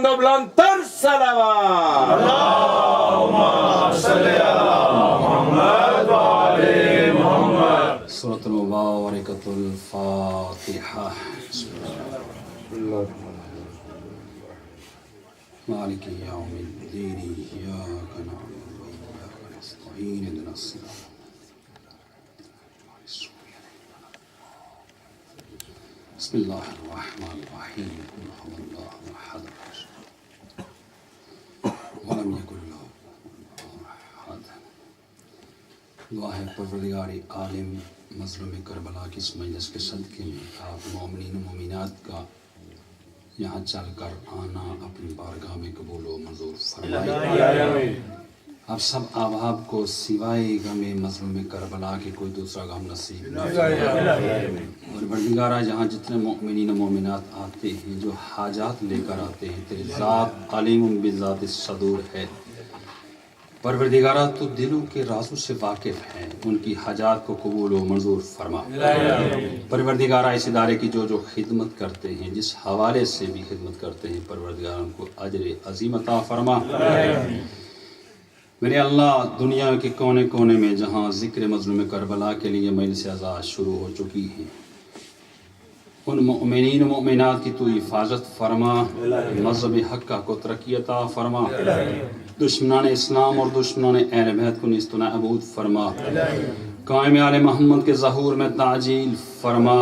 بلندتر صلوات اللهم صل علی محمد و آل محمد. سورۃ المبارکۃ الفاتحہ. مالک یوم الدین ایاک نعبد و ایاک نستعین اهدنا الصراط. بسم اللہ الرحمن الرحیم. قل هو اللہ احد ولم یکن له کفوا احد. دعا ہے پروردگار عالم مظلوم کربلا کی اس مجلس کے صدقے میں آپ مومنین و مومنات کا یہاں چل کر آنا اپنی بارگاہ میں قبول و منظور فرمائے. آپ سب احباب کو سوائے غم مظلوم کربلا کے کوئی دوسرا غم نصیب نہ فرمائے. اور پروردگارہ جہاں جتنے مومنین و مومنات آتے ہیں جو حاجات لے کر آتے ہیں تیری ذات علیم بذات الصدور ہے. پروردگارہ تو دلوں کے رازوں سے واقف ہے، ان کی حاجات کو قبول و منظور فرما. پروردگارہ اس ادارے کی جو خدمت کرتے ہیں، جس حوالے سے بھی خدمت کرتے ہیں، پروردگارہ ان کو اجر عظیم عطا فرما. میرے اللہ، دنیا کے کونے کونے میں جہاں ذکر مظلوم کربلا کے لیے مجلس عزا شروع ہو چکی ہیں، ان مؤمنین و مؤمنات کی تو حفاظت فرما. مذہب حق کو ترقی عطا فرما. دشمنان اسلام اور دشمنان اہل بیت کو نیست و نابود فرما. قائم آل محمد کے ظہور میں تعجیل فرما.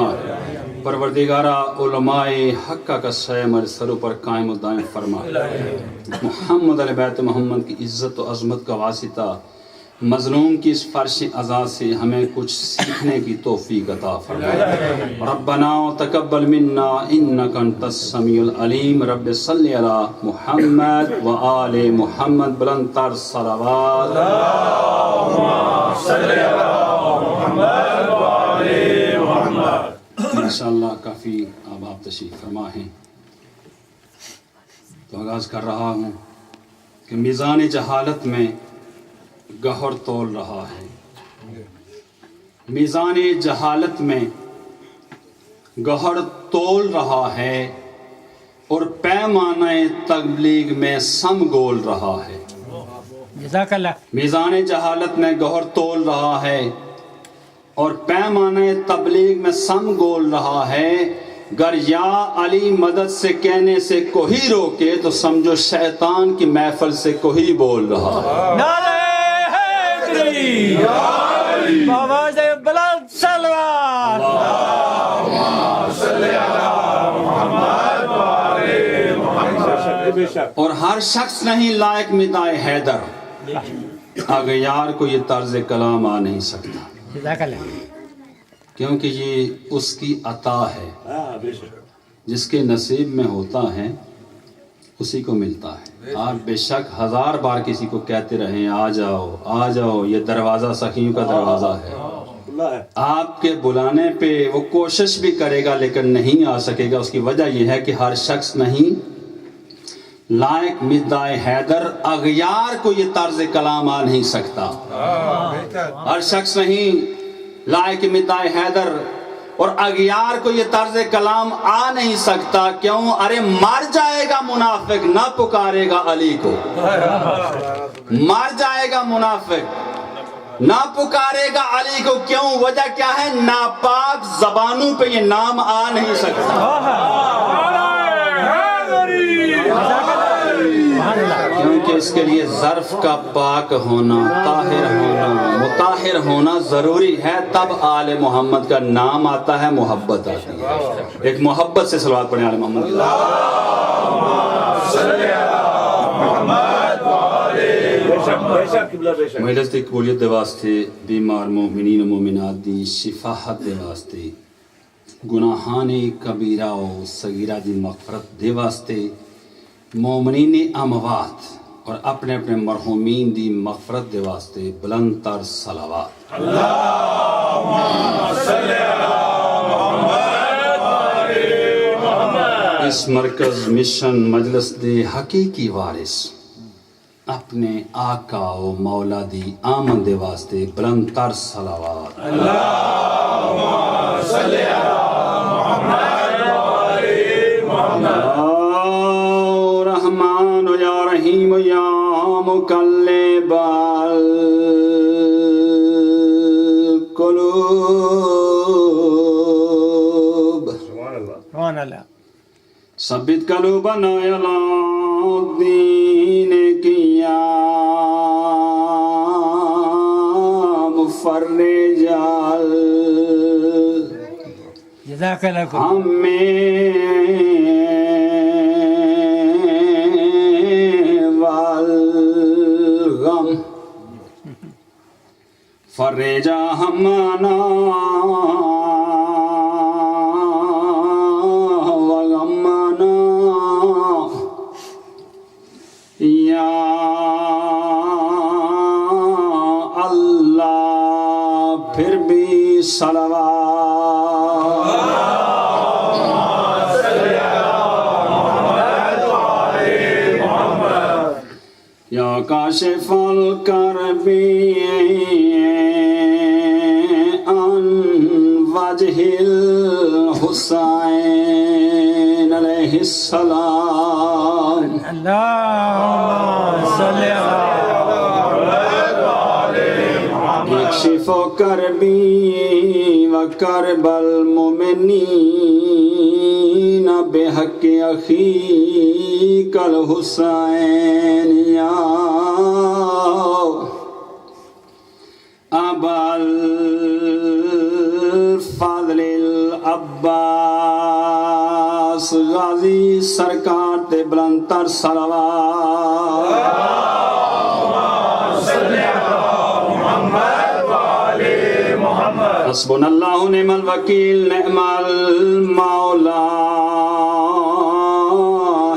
پروردگارہ علماء حق کا سیمر سروں پر قائم و دائم فرما. محمد علیہ بیت محمد کی عزت و عظمت کا واسطہ مظلوم کی اس فرش عزا سے ہمیں کچھ سیکھنے کی توفیق عطا فرما. ربنا تقبل منا انک انت السمیع العلیم. رب صلی علی محمد و آل محمد. بلند تر صلوات اللہم صلی علی محمد و آل محمد. انشاءاللہ کافی آپ تشریف فرما ہیں تو آغاز کر رہا ہوں کہ میزان جہالت میں گہر تول رہا ہے. میزان جہالت میں گہر تول رہا ہے اور پیمانہ تبلیغ میں سم گول رہا ہے. جزاک اللہ. میزان جہالت میں گہر تول رہا ہے اور پیمانہ تبلیغ میں سم گول رہا ہے. گر یا علی مدد سے کہنے سے کوئی روکے تو سمجھو شیطان کی محفل سے کوئی بول رہا ہے. نعرہ حیدری آواز بلند صلوات اللہم صلی علی محمد و آل محمد. اور ہر شخص نہیں لائق مدائے حیدر، اغیار کو یہ طرز کلام آ نہیں سکتا، جزاک اللہ. کیونکہ یہ اس کی عطا ہے. جس کے نصیب میں ہوتا ہے اسی کو ملتا ہے. آپ بے شک ہزار بار کسی کو کہتے رہیں آ جاؤ آ جاؤ، یہ دروازہ سخیوں کا دروازہ ہے. آپ کے بلانے پہ وہ کوشش بھی کرے گا لیکن نہیں آ سکے گا. اس کی وجہ یہ ہے کہ ہر شخص نہیں لائق مدعائے حیدر. اغیار کو یہ طرز کلام آ نہیں سکتا. ہر شخص نہیں لائق مدعائے حیدر اور اغیار کو یہ طرز کلام آ نہیں سکتا. کیوں؟ ارے مر جائے گا منافق، نہ پکارے گا علی کو. مر جائے گا منافق، نہ پکارے گا علی کو. کیوں؟ وجہ کیا ہے؟ ناپاک زبانوں پہ یہ نام آ نہیں سکتا. کیونکہ اس کے لیے ظرف کا پاک ہونا، طاہر ہونا، مطہر ہونا ضروری ہے. تب آل محمد کا نام آتا ہے، محبت آتی ہے. ایک محبت سے صلوات پڑھیں آل محمد کی. مجلس دی قبولیت دے واسطے، بیمار مومنین و مومنات دی شفاحت دے واسطے، گناہان کبیرہ و صغیرہ دی مغفرت دے واسطے، مومنین اموات اور اپنے اپنے مرحومین دی مغفرت دے واسطے بلند تر صلوات. اللہم صلی علی محمد و آل محمد. اس مرکز مشن مجلس دے حقیقی وارث اپنے آقا و مولا دی آمن دے واسطے بلند تر صلوات. اللہم صلی علی محمد و آل محمد. رحمان یا رحیم یا مقلب القلوب سبحان اللہ ثبت قلوبنا علی دینک یا مفرج جزاک اللہ خیر ہمیں والغم فرجا ہمانا وغمنا یا اللہ پھر بھی صلوات یا کاشف الکرب عن وجہ الحسین علیہ السلام اللہم صلی اکشف کربی و کرب المؤمنین بحق اخیک الحسین یا ابا الفضل العباس غازی سرکار تے بلند تر صلوات حسبنا اللہ نعم الوکیل نعم المولا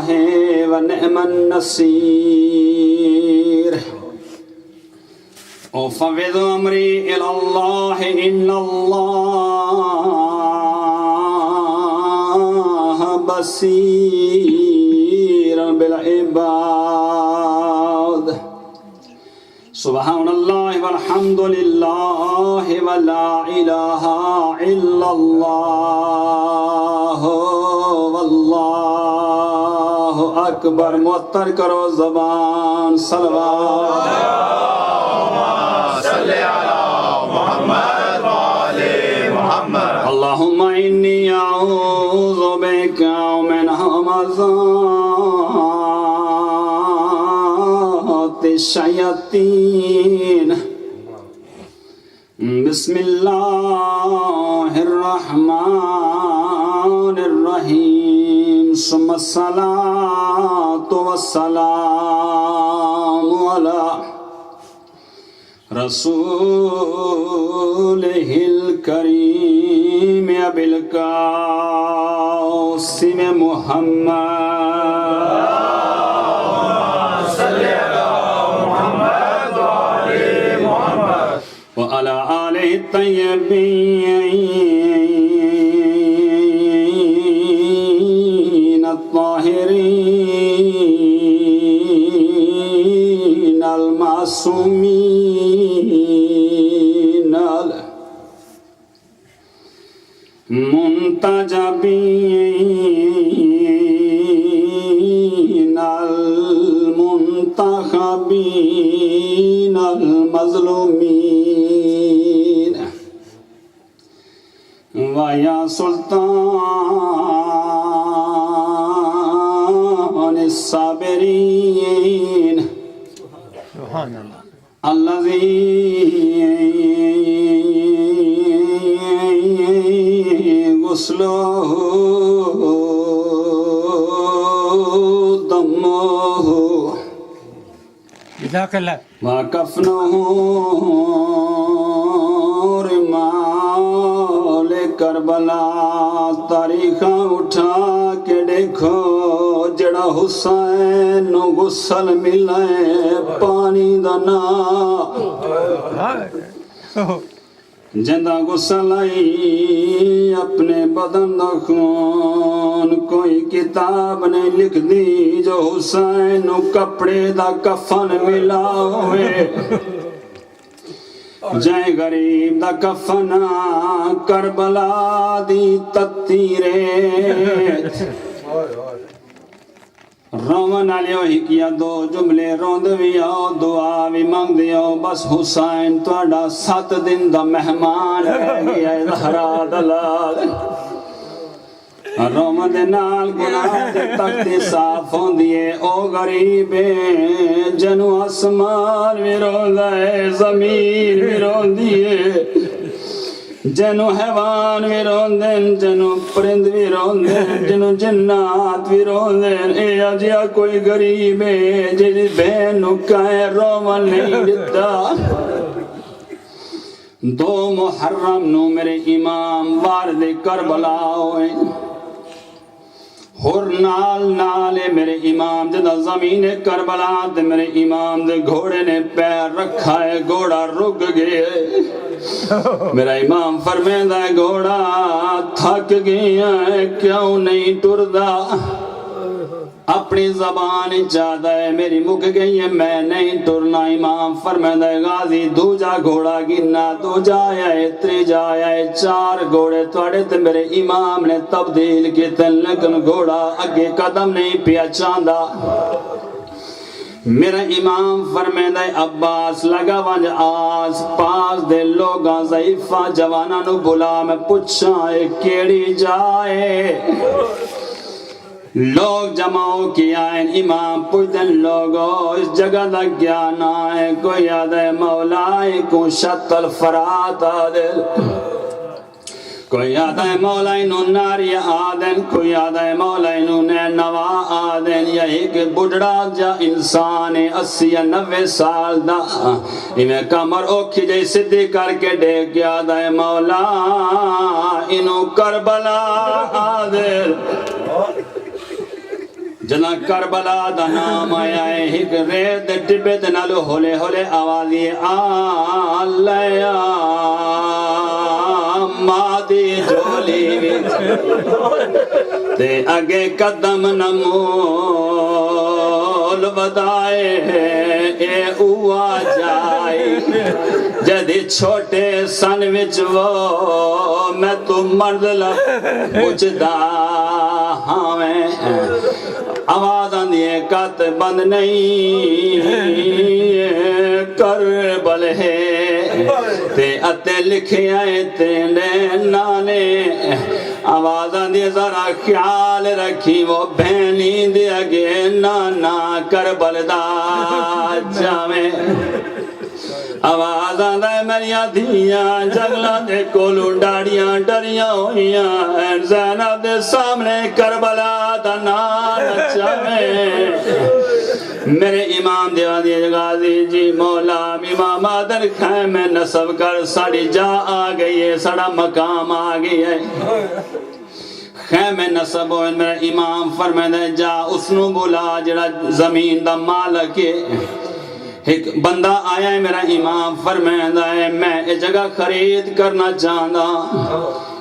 ہے و نعم النصیر افوض امری الی اللہ ان اللہ بصیر بالعباد سبحان اللہ والحمد للہ ولا الہ الا اللہ واللہ اکبر معطر کرو زبان صلوات صلی علی محمد وآل محمد اللہم انی اعوذ بک من ہمزات الشیاطین بسم اللہ الرحمن الرحیم ثم الصلاة والسلام علی رسولہ الکریم ابی القاسم محمد وعلى آله الطيبين الطاهرين المعصومين المنتجبين المنتخبين المظلومين ويا سلطان الصابرين سبحان اللہ الذي غسله دمه جزاک اللہ وكفنه رمال کربلا تاریخ اٹھا کے دیکھو جڑا حسین نو غسل ملے پانی دا نا جندہ غسل آئی اپنے بدن دا خون کوئی کتاب نے لکھ دی جو حسین نو کپڑے دا کفن ملا ہوئے جائے غریب دا کفنا کربلا دی تتی ریت رومن والے ہی کیا دو جملے روند بھی آؤ دعا بھی منگ دیو بس حسین تہاڈا 7 دن دا مہمان رہ گیا زہرا دلال رومن دے نال گناہ دے تختی صاف ہوندی ہے او غریب جنو آسمان بھی روندا ہے زمین بھی روندی ہے جنو حیوان بھی روندن جنو پرند بھی روندن جنو جنات بھی روندن اے اجیا کوئی غریب ہے جی بہن نو کہیں رومن نہیں دیتا 2 محرم نو میرے امام وارد کربلا ہوئے ہر نال میرے امام جدہ زمین کربلا تے میرے امام دے گھوڑے نے پیر رکھا ہے گھوڑا رک گئے میرا امام فرمیندہ ہے گھوڑا تھک گیا ہے کیوں نہیں ٹردا اپنی زبان چاہتا ہے میری مک گئی ہے میں نہیں ٹرنا امام فرمیندہ ہے غازی دوجا گھوڑا گنا دوجا آیا تریجا آیا 4 گھوڑے توڑے تے میرے امام نے تبدیل کی تن لیکن گھوڑا اگے قدم نہیں پیا چاندہ میرا امام فرمیندہ ہے عباس لگا ونج آس پاس دے لوگاں ضعیفہ جوانا نو بلا میں پوچھائے کیڑی جائے لوگ جمعوں کی آئین امام پوچھتن لوگوں اس جگہ لگ گیا نہ ہے کوئی یاد ہے مولائی کو شط الفرات آدل کوئی یاد ہے مولائی نو ناری آدن کوئی یاد ہے مولائی نو نوا آدن یہی کہ بڑھڑا جا انسان 80 یا 90 سال دا انہیں کمر اوکھی جائی صدی کر کے دیکھ یاد ہے مولا انہوں کربلا آدل جنا کربلا دا نام آیا ہے ایک ریت ٹبے دنالو ہولے ہولے آوازی آلیا مادی جولی تے اگے قدم نمول بدائے اے اوہ جائی جدی چھوٹے سن وچ وہ میں تو مرد پوچھ دا ہمیں آواز آندھیے کت بند نہیں کربل ہے تے اتے لکھے آئے تینے نانے آواز آندھیے ذرا خیال رکھی وہ بہنی دیا گے نانا کربل دا جامے آواز آندہ ہے میریاں دھیاں جنگلہ دے کولو ڈاڑیاں ڈریاں ہوئیاں زینب دے سامنے کربلا دا نال چاہے میرے امام دیوانی غازی جی مولا امام آدر خیمے نصب کر ساڑی جا آ گئی ہے ساڑا مقام آ گئی ہے خیمے نصب ہوئے میرے امام فرمیدہ جا اسنو بلا جڑا زمین دا مالک ہے ایک بندہ آیا ہے میرا امام فرمیندہ ہے میں یہ جگہ خرید کرنا چاہتا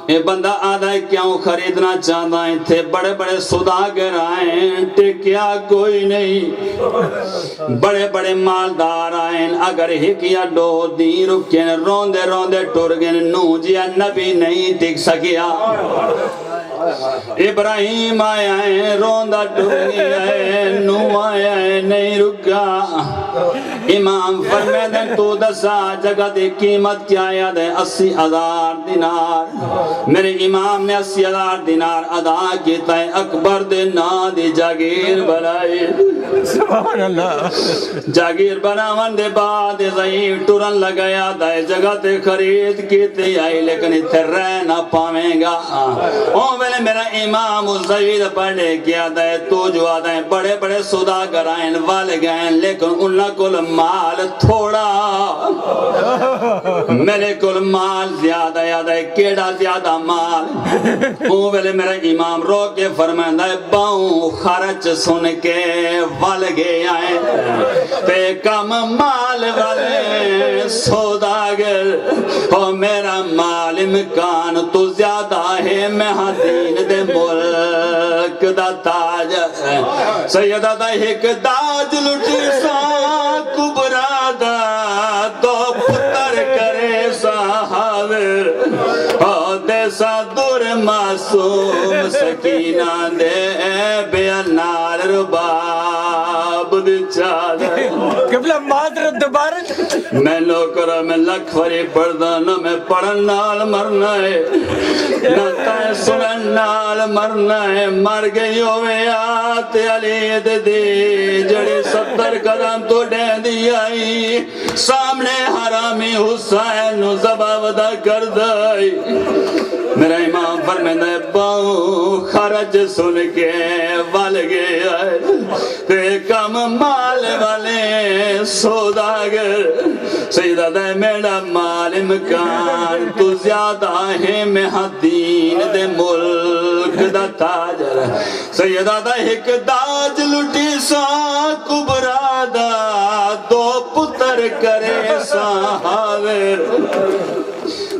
یہ بندہ آدھا ہے کیوں خریدنا چاہتا ہے تھے بڑے بڑے صداگر آئیں ٹکیا کوئی نہیں بڑے بڑے مالدار آئیں اگر ہکیا دو دین رکھیں روندے روندے ٹرگیں نو جیا نبی نہیں ٹک سکیا ابراہیم آیا ہے روندہ ٹرگی ہے نو آیا ہے نہیں رکا امام فرمیدن تو دسا جگہ دے قیمت کیا یاد ہے 80,000 دینار میرے امام نے 80,000 دینار ادا کیتا ہے اکبر دے نا دی جاگیر بنائی سبحان اللہ جاگیر بناون دے بعد ضعیف ٹورن لگایا دائے جگہ تے خرید کیتے آئی لیکن اتھے رہ نہ پاویں گا اون ویلے میرا امام الزوید پڑھے کیا دائے تو جو آدھائیں بڑے بڑے صداگر آئیں وال گئیں لیکن انہاں کل مال تھوڑا میرے کل مال زیادہ یاد ہے کیڑا زیادہ مال اون ویلے میرا امام رو کے فرمائندہ ہے باؤں خرچ سن کے وال گئے آئیں تے کم مال والے سوداگر اور میرا مال امکان تو زیادہ ہے میں دین دے ملک دا تاج سیدہ دا ایک تاج لٹی سا کبرا دا دو پتر کرے سا حاضر دے دور معصوم سکینہ دے بیان نال رباب دی چادر قبلہ معذرت دوبارہ میں نوکرہ میں لکھ فری پڑھدا نہ میں پڑھن نال مرنا ہے نہ تائیں سنن نال مرنا ہے مر گئی ہوئے آت علی دی جڑی 70 قدم تو ڈین دی آئی سامنے حرامی حسین نو زبا ودا کر دائی میرا امام فرمیندہ ہے باؤں خرج سن کے وال گیا ہے تے کم مال والے سوداگر سیدہ دے میرا مال امکان تو زیادہ ہے میں دین دے ملک دا تاجر سیدہ دے ایک داج لٹی سا کبرا دا دو پتر کرے سا حاضر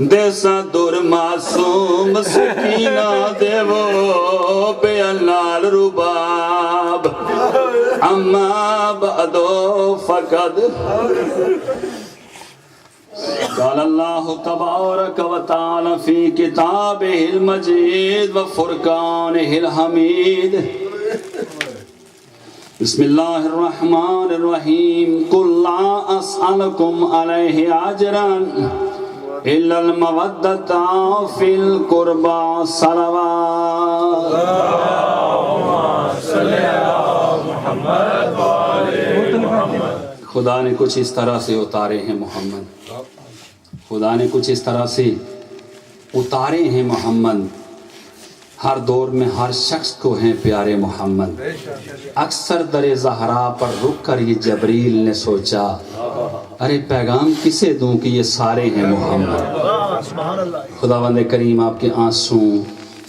دیسا دور معصوم سکینہ دے وہ بیان نال رباب اما بعدو فقد قال اللہ تبارک و تعالی فی کتابہ المجید و فرقانہ الحمید بسم اللہ الرحمن الرحیم قل لا اسألکم علیہ اجرا الا المودۃ فی القربى صلوات خدا نے کچھ اس طرح سے اتارے ہیں محمد خدا نے کچھ اس طرح سے اتارے ہیں محمد ہر دور میں ہر شخص کو ہیں پیارے محمد اکثر در زہرا پر رک کر یہ جبریل نے سوچا ارے پیغام کسے دوں کہ یہ سارے ہیں محمد خداوند کریم آپ کے آنسوں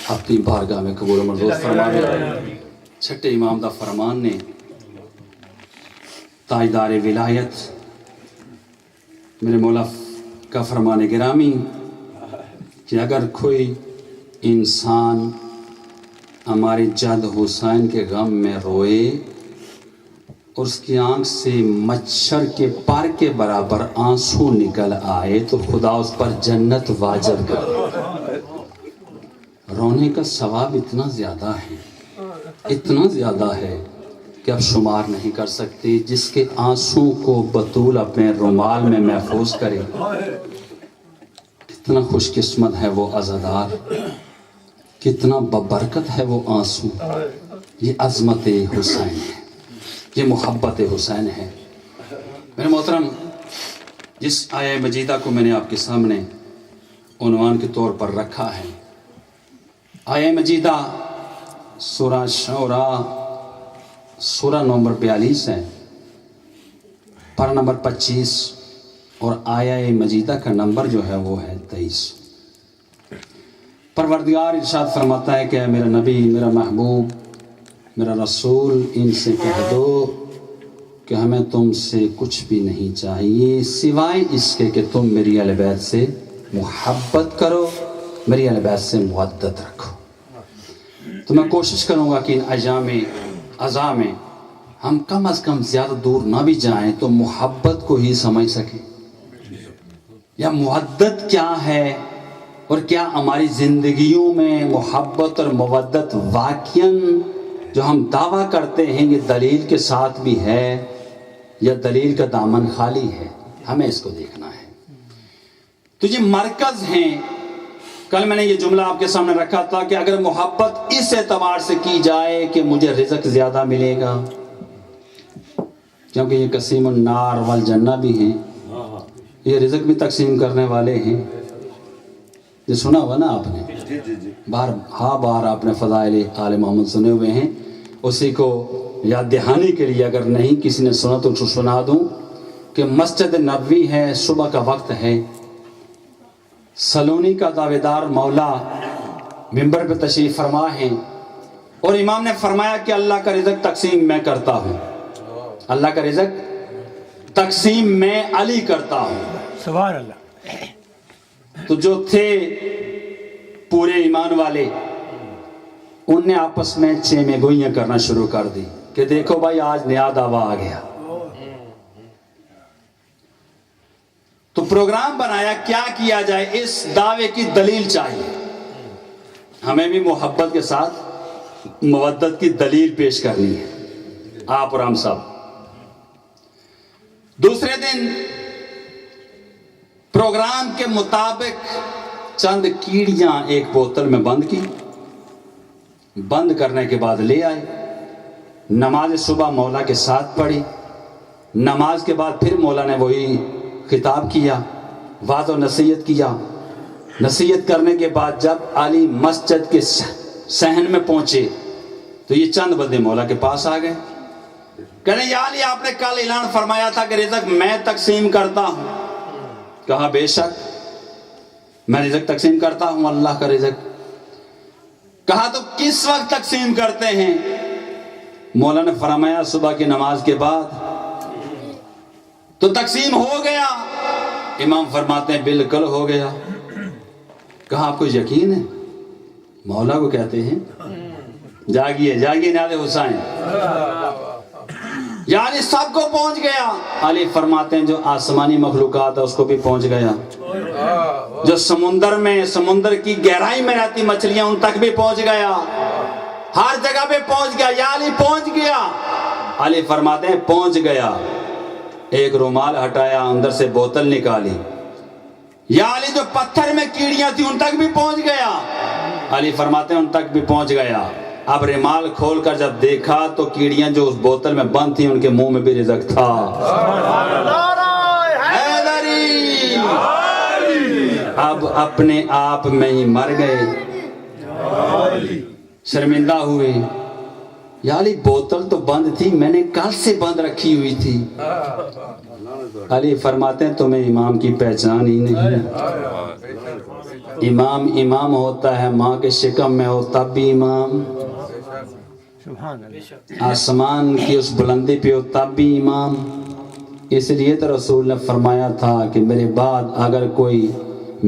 اپنی بارگاہ میں قبول و منظور فرمائے چھٹے امام دا فرمان نے تاجدار ولایت میرے مولا کا فرمان گرامی کہ اگر کوئی انسان ہمارے جد حسین کے غم میں روئے اور اس کی آنکھ سے مچھر کے پر کے برابر آنسو نکل آئے تو خدا اس پر جنت واجب کر رونے کا ثواب اتنا زیادہ ہے کہ اب شمار نہیں کر سکتے جس کے آنسوں کو بطول اپنے رومال میں محفوظ کرے کتنا خوش قسمت ہے وہ عزادار کتنا ببرکت ہے وہ آنسو یہ عظمت حسین ہے یہ محبت حسین ہے میرے محترم جس آیہ مجیدہ کو میں نے آپ کے سامنے عنوان کے طور پر رکھا ہے آیہ مجیدہ سورہ شعراء سورہ نمبر 42 ہے پر نمبر 25 اور آیہ مجیدہ کا نمبر جو ہے وہ ہے 23 پروردگار ارشاد فرماتا ہے کہ میرا نبی میرا محبوب میرا رسول ان سے کہہ دو کہ ہمیں تم سے کچھ بھی نہیں چاہیے سوائے اس کے کہ تم میری اہل بیت سے محبت کرو میری اہل بیت سے مودت رکھو تو میں کوشش کروں گا کہ ان ایام عزا میں ہم کم از کم زیادہ دور نہ بھی جائیں تو محبت کو ہی سمجھ سکیں یا مودت کیا ہے اور کیا ہماری زندگیوں میں محبت اور مودت واقعاً جو ہم دعویٰ کرتے ہیں یہ دلیل کے ساتھ بھی ہے یا دلیل کا دامن خالی ہے ہمیں اس کو دیکھنا ہے تو یہ مرکز ہیں کل میں نے یہ جملہ آپ کے سامنے رکھا تھا کہ اگر محبت اس اعتبار سے کی جائے کہ مجھے رزق زیادہ ملے گا کیونکہ یہ قسیم النار والجنہ بھی ہیں یہ رزق بھی تقسیم کرنے والے ہیں یہ سنا ہوا نا آپ نے بار آپ نے فضائل آل محمد سنے ہوئے ہیں اسی کو یاد دہانی کے لیے اگر نہیں کسی نے سنا تو سنا دوں کہ مسجد نبوی ہے صبح کا وقت ہے سلونی کا دعویدار مولا منبر پہ تشریف فرما ہیں اور امام نے فرمایا کہ اللہ کا رزق تقسیم میں کرتا ہوں اللہ کا رزق تقسیم میں علی کرتا ہوں سبحان اللہ تو جو تھے پورے ایمان والے ان نے آپس میں چیمے گوئیاں کرنا شروع کر دی کہ دیکھو بھائی آج نیا دعویٰ آ گیا تو پروگرام بنایا کیا کیا جائے اس دعوے کی دلیل چاہیے ہمیں بھی محبت کے ساتھ مودت کی دلیل پیش کرنی ہے، آپ اور ہم سب۔ دوسرے دن پروگرام کے مطابق چند کیڑیاں ایک بوتل میں بند کی، بند کرنے کے بعد لے آئے، نماز صبح مولا کے ساتھ پڑھی، نماز کے بعد پھر مولا نے وہی خطاب کیا، وعظ و نصیحت کیا۔ نصیحت کرنے کے بعد جب علی مسجد کے صحن میں پہنچے تو یہ چند بندے مولا کے پاس آ گئے، کہنے یا علی آپ نے کل اعلان فرمایا تھا کہ رزق میں تقسیم کرتا ہوں۔ کہا بے شک میں رزق تقسیم کرتا ہوں، اللہ کا رزق۔ کہا تو کس وقت تقسیم کرتے ہیں؟ مولا نے فرمایا صبح کی نماز کے بعد۔ تو تقسیم ہو گیا؟ امام فرماتے ہیں بالکل ہو گیا۔ کہا آپ کو یقین ہے؟ مولا کو کہتے ہیں جاگیے جاگیے نال حسین، یعنی سب کو پہنچ گیا۔ علی فرماتے ہیں جو آسمانی مخلوقات ہے اس کو بھی پہنچ گیا، جو سمندر کی گہرائی میں رہتی مچھلیاں ان تک بھی پہنچ گیا، ہر جگہ پہ پہنچ گیا۔ یا علی پہنچ گیا؟ علی فرماتے ہیں پہنچ گیا۔ ایک رومال ہٹایا، اندر سے بوتل نکالی۔ یا علی جو پتھر میں کیڑیاں تھی ان تک بھی پہنچ گیا؟ علی فرماتے ہیں ان تک بھی پہنچ گیا۔ اب رومال کھول کر جب دیکھا تو کیڑیاں جو اس بوتل میں بند تھی ان کے منہ میں بھی رزق تھا۔ حیدری اب اپنے آپ میں ہی مر گئے، شرمندہ ہوئے۔ یا علی بوتل تو بند تھی، میں نے کل سے بند رکھی ہوئی تھی۔ علی فرماتے ہیں تمہیں امام کی پہچان ہی نہیں۔ امام امام ہوتا ہے، ماں کے شکم میں ہو تب بھی امام، آسمان کی اس بلندی پہ ہو تب بھی امام۔ اس لیے تو رسول نے فرمایا تھا کہ میرے بعد اگر کوئی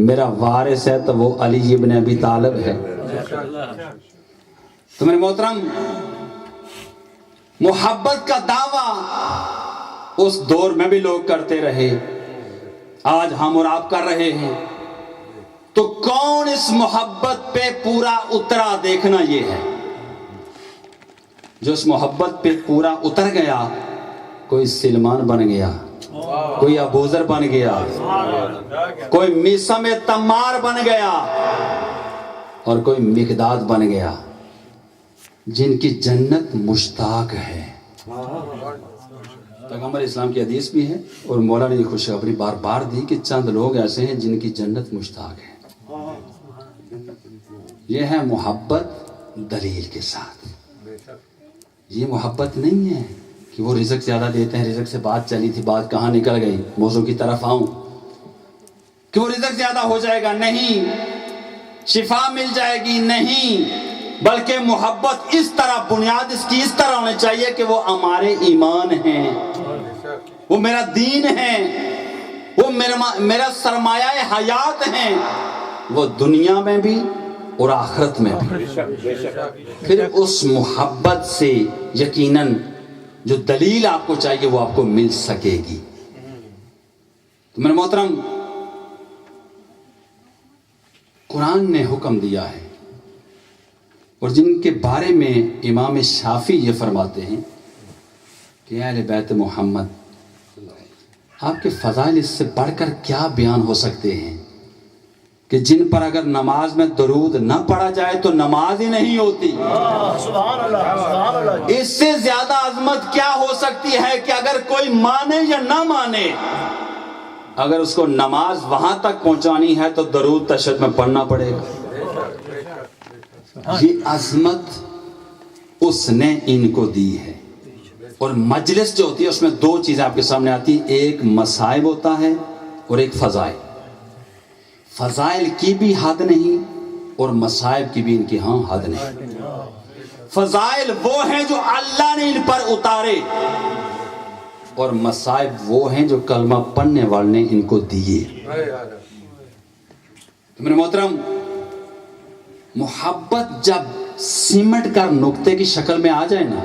میرا وارث ہے تو وہ علی ابن ابی طالب ہے۔ تو میرے محترم، محبت کا دعویٰ اس دور میں بھی لوگ کرتے رہے، آج ہم اور آپ کر رہے ہیں۔ تو کون اس محبت پہ پورا اترا دیکھنا یہ ہے۔ جو اس محبت پہ پورا اتر گیا، کوئی سلمان بن گیا، کوئی ابوذر بن گیا، کوئی میثم تمار بن گیا، اور کوئی مقداد بن گیا، جن کی جنت مشتاق ہے۔ پیغمبر اسلام کی حدیث بھی ہے اور مولا نے یہ خوشخبری بار بار دی کہ چند لوگ ایسے ہیں جن کی جنت مشتاق ہے۔ یہ ہے محبت دلیل کے ساتھ۔ یہ محبت نہیں ہے کہ وہ رزق زیادہ دیتے ہیں، رزق سے بات چلی تھی، بات کہاں نکل گئی، موضوع کی طرف آؤں، کہ وہ رزق زیادہ ہو جائے گا، نہیں، شفا مل جائے گی، نہیں، بلکہ محبت اس طرح، بنیاد اس کی اس طرح ہونی چاہیے کہ وہ ہمارے ایمان ہیں، وہ میرا دین ہے، وہ میرا سرمایہ حیات ہیں، وہ دنیا میں بھی اور آخرت میں بھی۔ پھر اس محبت سے یقیناً جو دلیل آپ کو چاہیے وہ آپ کو مل سکے گی۔ تو میرے محترم، قرآن نے حکم دیا ہے، اور جن کے بارے میں امام شافعی یہ فرماتے ہیں کہ اہل بیت محمد، آپ کے فضائل اس سے بڑھ کر کیا بیان ہو سکتے ہیں کہ جن پر اگر نماز میں درود نہ پڑھا جائے تو نماز ہی نہیں ہوتی۔ اس سے زیادہ عظمت کیا ہو سکتی ہے کہ اگر کوئی مانے یا نہ مانے، اگر اس کو نماز وہاں تک پہنچانی ہے تو درود تشہد میں پڑھنا پڑے گا۔ یہ عظمت اس نے ان کو دی ہے۔ اور مجلس جو ہوتی ہے اس میں دو چیزیں آپ کے سامنے آتی ہیں، ایک مصائب ہوتا ہے اور ایک فضائل۔ فضائل کی بھی حد نہیں اور مصائب کی بھی ان کی ہاں حد نہیں۔ فضائل وہ ہیں جو اللہ نے ان پر اتارے، اور مصائب وہ ہیں جو کلمہ پڑھنے والے نے ان کو دیے۔ تو میرے محترم، محبت جب سمٹ کر نقطے کی شکل میں آ جائے نا،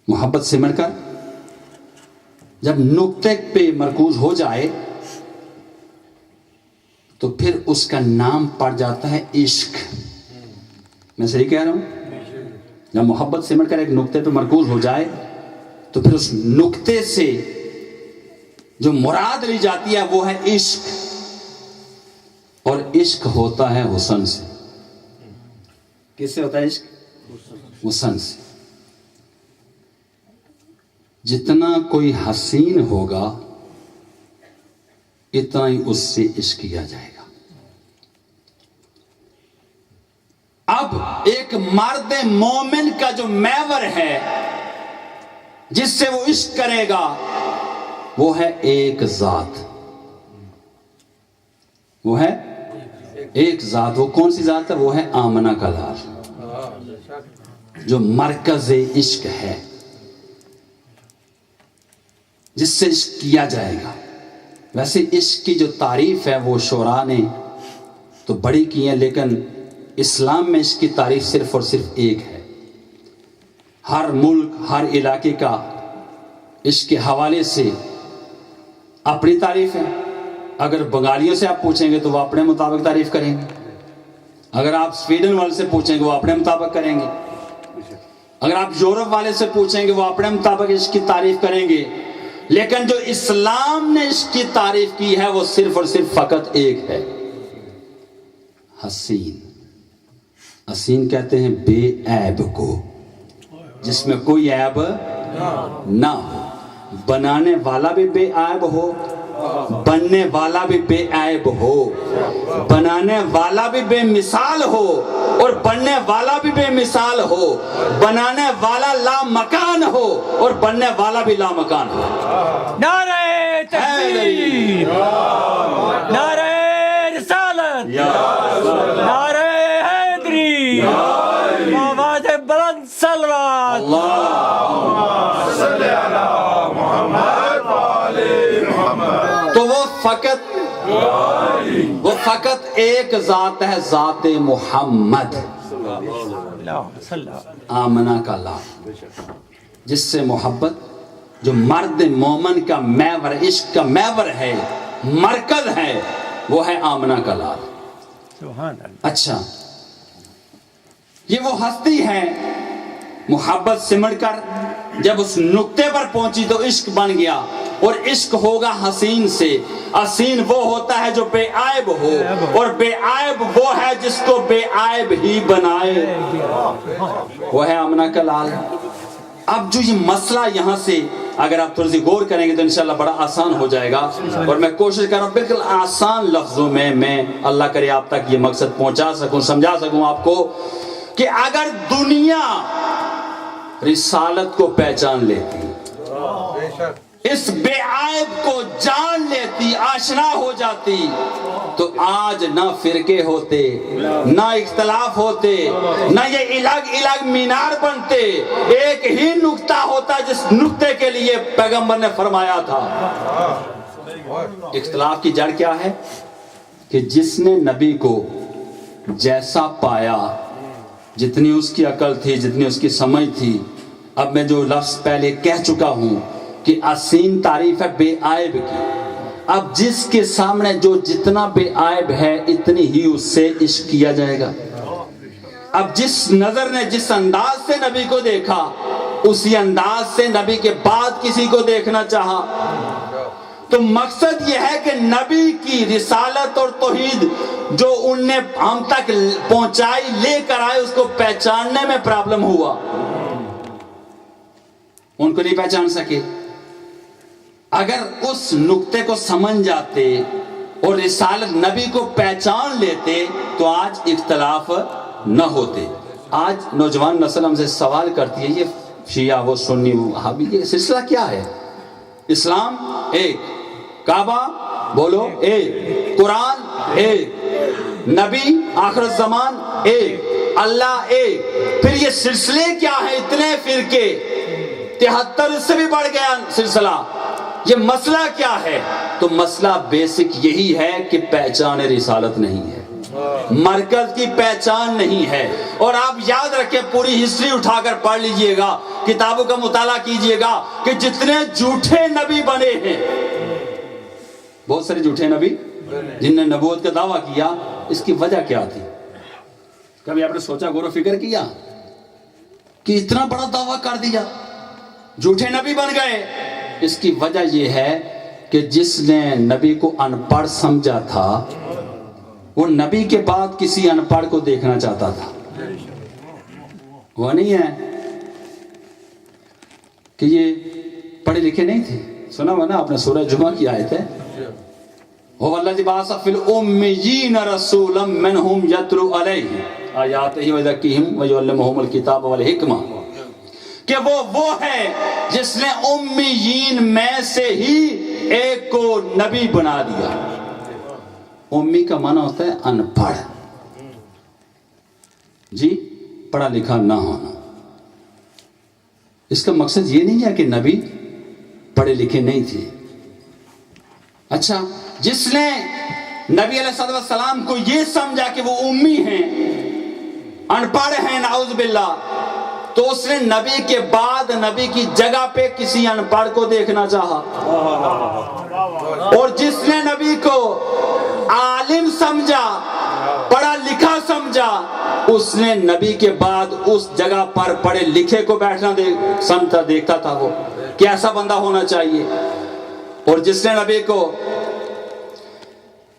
محبت سمٹ کر جب نقطے پہ مرکوز ہو جائے تو پھر اس کا نام پڑ جاتا ہے عشق. میں صحیح کہہ رہا ہوں؟ جب محبت سمٹ کر ایک نقطے پہ مرکوز ہو جائے تو پھر اس نقطے سے جو مراد لی جاتی ہے وہ ہے عشق. اور عشق ہوتا ہے حسن سے. کس سے ہوتا ہے عشق؟ حسن سے. جتنا کوئی حسین ہوگا اتنا ہی اس سے عشق کیا جائے گا. اب ایک مرد مومن کا جو محور ہے جس سے وہ عشق کرے گا وہ ہے ایک ذات. وہ ہے ایک ذات. وہ کون سی ذات ہے؟ وہ ہے آمنہ کا لال جو مرکز عشق ہے, جس سے عشق کیا جائے گا. ویسے عشق کی جو تعریف ہے وہ شعراء نے تو بڑی کی ہے, لیکن اسلام میں عشق کی تعریف صرف اور صرف ایک ہے. ہر ملک ہر علاقے کا عشق کے حوالے سے اپنی تعریف ہے. اگر بنگالیوں سے آپ پوچھیں گے تو وہ اپنے مطابق تعریف کریں گے. اگر آپ سویڈن والے سے پوچھیں گے وہ اپنے مطابق کریں گے. اگر آپ یورپ والے سے پوچھیں گے وہ اپنے مطابق عشق کی تعریف کریں گے. لیکن جو اسلام نے عشق کی تعریف کی ہے وہ صرف اور صرف فقط ایک ہے, حسین. حسین کہتے ہیں بے عیب کو, جس میں کوئی عیب نہ ہو. بنانے والا بھی بے عیب ہو, بننے والا بھی بے عیب ہو. بنانے والا بھی بے مثال ہو اور بننے والا بھی بے مثال ہو. بنانے والا لا مکان ہو اور بننے والا بھی لا مکان ہو. نعرہ تکبیر, نعرہ رسالت, نعرہ حیدری, آواز بلند صلوات. تو وہ فقط ایک ذات ہے, ذات محمد آمنہ کا لال, جس سے محبت, جو مرد مومن کا محور, عشق کا محور ہے, مرکز ہے, وہ ہے آمنہ کا لال. سبحان اللہ. اچھا, یہ وہ ہستی ہے محبت سمٹ کر جب اس نقطے پر پہنچی تو عشق بن گیا. اور عشق ہوگا حسین سے. حسین وہ ہوتا ہے جو بے عیب ہو, اور بے عیب وہ ہے جس کو بے عیب ہی بنائے, وہ ہے آمنہ کا لال. اب جو یہ مسئلہ یہاں سے اگر آپ تھوڑی سی غور کریں گے تو انشاءاللہ بڑا آسان ہو جائے گا. اور میں کوشش کر رہا ہوں بالکل آسان لفظوں میں اللہ کرے آپ تک یہ مقصد پہنچا سکوں, سمجھا سکوں آپ کو, کہ اگر دنیا رسالت کو پہچان لیتی, اس بے عیب کو جان لیتی, آشنا ہو جاتی, تو آج نہ فرقے ہوتے, نہ اختلاف ہوتے, نہ یہ الگ الگ مینار بنتے. ایک ہی نقطہ ہوتا جس نقطے کے لیے پیغمبر نے فرمایا تھا. اختلاف کی جڑ کیا ہے؟ کہ جس نے نبی کو جیسا پایا, جتنی اس کی عقل تھی, جتنی اس کی سمجھ تھی. اب میں جو لفظ پہلے کہہ چکا ہوں کہ حسین تعریف ہے بے عیب کی. اب جس کے سامنے جو جتنا بے عیب ہے اتنی ہی اس سے عشق کیا جائے گا. اب جس نظر نے جس انداز سے نبی کو دیکھا اسی انداز سے نبی کے بعد کسی کو دیکھنا چاہا. تو مقصد یہ ہے کہ نبی کی رسالت اور توحید جو ان نے ہم تک پہنچائی, لے کر آئے, اس کو پہچاننے میں پرابلم ہوا. ان کو نہیں پہچان سکے. اگر اس نقطے کو سمجھ جاتے اور رسالت نبی کو پہچان لیتے تو آج اختلاف نہ ہوتے. آج نوجوان نسل ہم سے سوال کرتی ہے یہ شیعہ وہ سنی وہ وہابی, یہ سلسلہ کیا ہے؟ اسلام ایک, کعبہ بولو ایک, قرآن ایک, نبی آخر الزمان ایک, اللہ ایک. پھر یہ سلسلے کیا ہیں؟ اتنے فرقے, 73 سے بھی بڑھ گیا سلسلہ. یہ مسئلہ کیا ہے؟ تو مسئلہ بیسک یہی ہے کہ پہچان رسالت نہیں ہے, مرکز کی پہچان نہیں ہے. اور آپ یاد رکھیں, پوری ہسٹری اٹھا کر پڑھ لیجئے گا, کتابوں کا مطالعہ کیجئے گا کہ جتنے جھوٹے نبی بنے ہیں, بہت سارے جھوٹے نبی جن نے نبوت کا دعویٰ کیا، اس کی وجہ کیا تھی؟ کبھی آپ نے سوچا، غور و فکر کیا کہ اتنا بڑا دعویٰ کر دیا، جھوٹے نبی بن گئے؟ اس کی وجہ یہ ہے کہ جس نے نبی کو ان پڑھ سمجھا تھا، وہ نبی کے بعد کسی ان پڑھ کو دیکھنا چاہتا تھا۔ وہ نہیں ہے کہ یہ پڑھے لکھے نہیں تھے۔ سنا ہوا نا آپ نے، سورہ جمعہ کی آیت ہے، هو الذی بعث فی الامیین رسولا منہم یتلو علیہم آیاتہ ویزکیہم ویعلمہم الکتاب والحکمہ، کہ وہ ہے جس نے امیین میں سے ہی ایک کو نبی بنا دیا۔ امی کا معنی ہوتا ہے ان پڑھ، جی پڑھا لکھا نہ ہونا۔ اس کا مقصد یہ نہیں ہے کہ نبی پڑھے لکھے نہیں تھے۔ اچھا، جس نے نبی علیہ السلام کو یہ سمجھا کہ وہ امی ہیں، ان پڑھ ہیں، نعوذ باللہ، تو اس نے نبی کے بعد نبی کی جگہ پہ کسی ان پڑھ کو دیکھنا چاہا۔ اور جس نے نبی کو عالم سمجھا، پڑھا لکھا سمجھا، اس نے نبی کے بعد اس جگہ پر پڑھے لکھے کو بیٹھنا سمجھتا، دیکھتا تھا وہ کہ ایسا بندہ ہونا چاہیے۔ اور جس نے نبی کو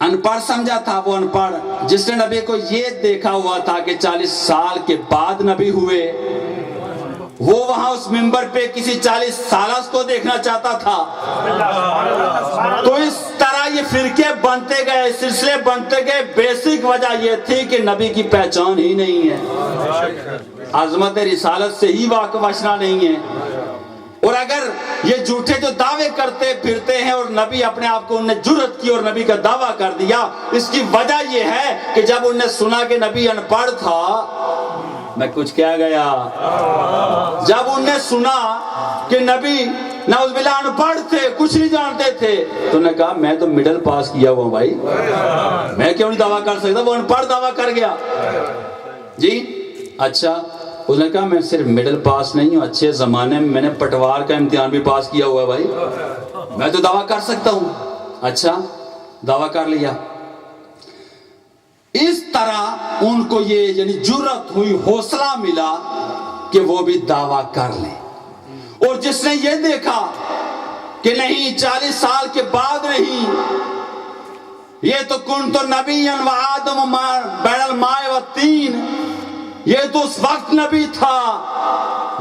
ان پڑھ سمجھا تھا، وہ ان پڑھ۔ جس نے نبی کو یہ دیکھا ہوا تھا کہ 40 سال کے بعد نبی ہوئے، وہ وہاں اس منبر پہ کسی 40 سالہ کو دیکھنا چاہتا تھا۔ تو اس طرح یہ فرقے بنتے گئے، سلسلے بنتے گئے۔ بیسک وجہ یہ تھی کہ نبی کی پہچان ہی نہیں ہے، عظمت رسالت سے ہی واقف اشنا نہیں ہے۔ اور اگر یہ جھوٹے جو دعوے کرتے پھرتے ہیں، اور نبی اپنے آپ کو انہیں جرأت کی اور نبی کا دعویٰ کر دیا، اس کی وجہ یہ ہے کہ جب انہیں سنا کہ نبی ان پڑھ تھا، میں کچھ کیا گیا، جب انہیں سنا کہ نبی نعوذ باللہ ان پڑھ تھے، کچھ نہیں جانتے تھے، تو انہیں کہا میں تو مڈل پاس کیا ہوا بھائی، میں کیوں نہیں دعویٰ کر سکتا؟ وہ ان پڑھ دعویٰ کر گیا۔ جی اچھا، اس نے کہا میں صرف مڈل پاس نہیں ہوں، اچھے زمانے میں میں نے پٹوار کا امتحان بھی پاس کیا ہوا ہے بھائی، میں تو دعویٰ کر سکتا ہوں۔ اچھا، دعویٰ کر لیا۔ اس طرح ان کو یہ یعنی جرأت ہوئی، حوصلہ ملا کہ وہ بھی دعویٰ کر لیں۔ اور جس نے یہ دیکھا کہ نہیں 40 سال کے بعد نہیں، یہ تو کنت نبیا وآدم بین الماء والطین، یہ تو اس وقت نبی تھا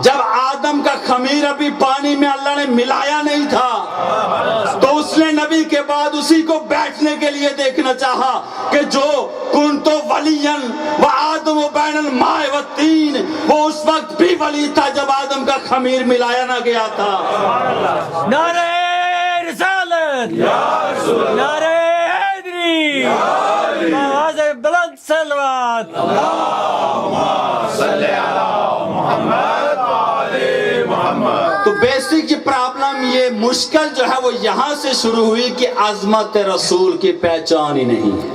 جب آدم کا خمیر ابھی پانی میں اللہ نے ملایا نہیں تھا۔ تو اس نے نبی کے بعد اسی کو بیٹھنے کے لیے دیکھنا چاہا کہ جو کنت ولیا وآدم بین الماء والطین، وہ اس وقت بھی ولی تھا جب آدم کا خمیر ملایا نہ گیا تھا۔ نعرہ رسالت، نعرہ حیدری، آواز بلند صلوات۔ تو بیسک یہ پرابلم، یہ مشکل جو ہے وہ یہاں سے شروع ہوئی کہ عظمت رسول کی پہچان ہی نہیں ہے۔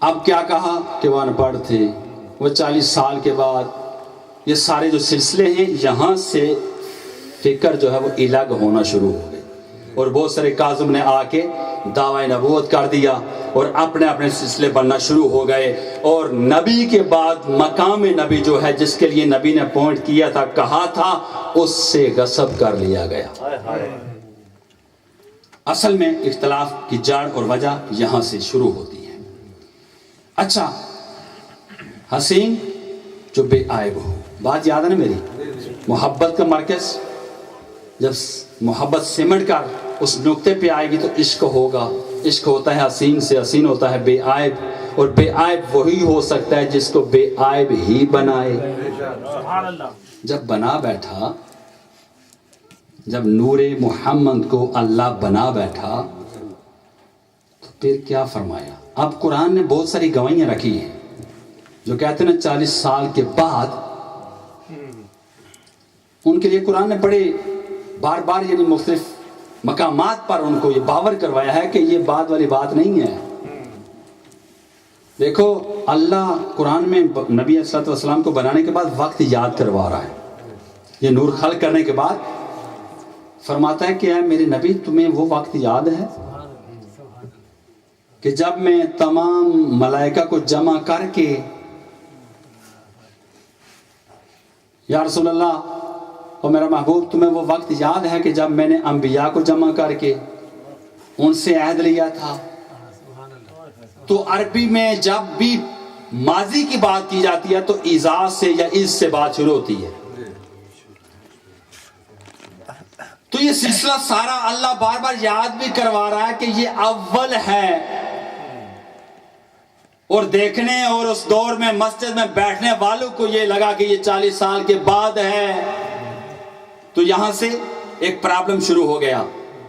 اب کیا کہا کہ وہ ان پڑھ تھے، وہ 40 سال کے بعد یہ سارے جو سلسلے ہیں، یہاں سے فکر جو ہے وہ الگ ہونا شروع ہو گئی، اور بہت سارے کاظم نے آ کے دعوی نبوت کر دیا اور اپنے اپنے سلسلے بننا شروع ہو گئے، اور نبی کے بعد مقام نبی جو ہے جس کے لیے نبی نے پوائنٹ کیا تھا، کہا تھا، اس سے غصب کر لیا گیا۔ اصل میں اختلاف کی جڑ اور وجہ یہاں سے شروع ہوتی ہے۔ اچھا، حسین جو بے عیب ہو، بات یاد ہے نا میری؟ محبت کا مرکز جب محبت سمٹ کر اس نقطے پہ آئے گی تو عشق ہوگا۔ عشق ہوتا ہے حسین سے، حسین ہوتا ہے بے عیب، اور بے عیب وہی ہو سکتا ہے جس کو بے عیب ہی بنائے۔ جب بنا بیٹھا، جب نور محمد کو اللہ بنا بیٹھا، تو پھر کیا فرمایا؟ اب قرآن نے بہت ساری گواہیاں رکھی ہیں جو کہتے ہیں 40 سال کے بعد، ان کے لیے قرآن نے بڑے بار بار یعنی مختلف مقامات پر ان کو یہ باور کروایا ہے کہ یہ بات والی بات نہیں ہے۔ دیکھو، اللہ قرآن میں نبی علیہ السلام کو بنانے کے بعد وقت یاد کروا رہا ہے۔ یہ نور خلق کرنے کے بعد فرماتا ہے کہ اے میرے نبی، تمہیں وہ وقت یاد ہے کہ جب میں تمام ملائکہ کو جمع کر کے یا رسول اللہ اور میرا محبوب تمہیں وہ وقت یاد ہے کہ جب میں نے انبیاء کو جمع کر کے ان سے عہد لیا تھا؟ تو عربی میں جب بھی ماضی کی بات کی جاتی ہے تو ایزا سے یا از سے بات شروع ہوتی ہے. تو یہ سلسلہ سارا اللہ بار بار یاد بھی کروا رہا ہے کہ یہ اول ہے، اور دیکھنے اور اس دور میں مسجد میں بیٹھنے والوں کو یہ لگا کہ یہ 40 سال کے بعد ہے. تو یہاں سے ایک پرابلم شروع ہو گیا،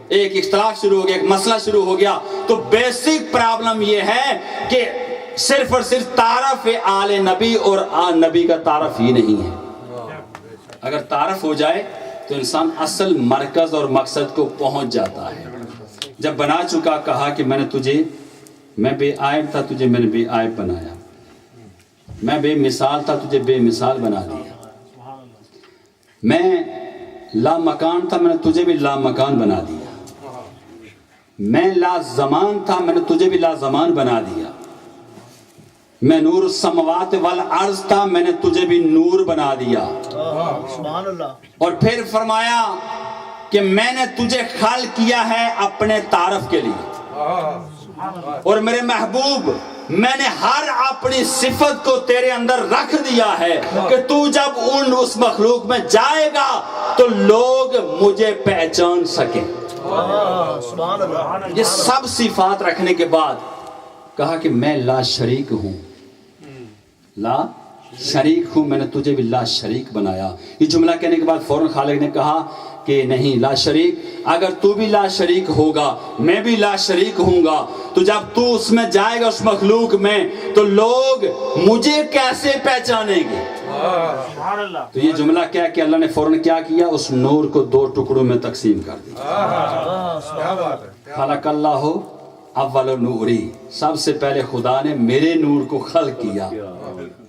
ایک اختلاف شروع ہو گیا، ایک مسئلہ شروع ہو گیا. تو بیسک پرابلم یہ ہے کہ صرف اور صرف تعارف آل نبی اور آل نبی کا تعارف ہی نہیں ہے. اگر تعارف ہو جائے تو انسان اصل مرکز اور مقصد کو پہنچ جاتا ہے. جب بنا چکا کہا کہ میں بے عیب تھا، تجھے میں نے بے عیب بنایا، میں بے مثال تھا، تجھے بے مثال بنا دیا، میں لا مکان تھا، میں نے تجھے بھی لا مکان بنا دیا، میں لا زمان تھا، میں نے تجھے بھی لا زمان بنا دیا، میں نور السماوات والارض تھا، میں نے تجھے بھی نور بنا دیا. سبحان اللہ. اور پھر فرمایا کہ میں نے تجھے خلق کیا ہے اپنے تعارف کے لیے، اور میرے محبوب میں نے ہر اپنی صفت کو تیرے اندر رکھ دیا ہے کہ تو جب اس مخلوق میں جائے گا تو لوگ مجھے پہچان سکیں. سبحان اللہ. یہ سب صفات رکھنے کے بعد کہا کہ میں لا شریک ہوں، لا شریک ہوں، میں نے تجھے بھی لا شریک بنایا. یہ جملہ کہنے کے بعد فوراً خالق نے کہا کہ نہیں، لا شریک، اگر تو بھی لا شریک ہوگا میں بھی لا شریک ہوں گا تو جب تو اس میں جائے گا اس مخلوق میں تو لوگ مجھے کیسے پہچانیں گے. تو یہ جملہ کیا کہ اللہ نے فوراً کیا کیا، اس نور کو 2 ٹکڑوں میں تقسیم کر دیا. خلق اللہ اول نوری، سب سے پہلے خدا نے میرے نور کو خلق کیا.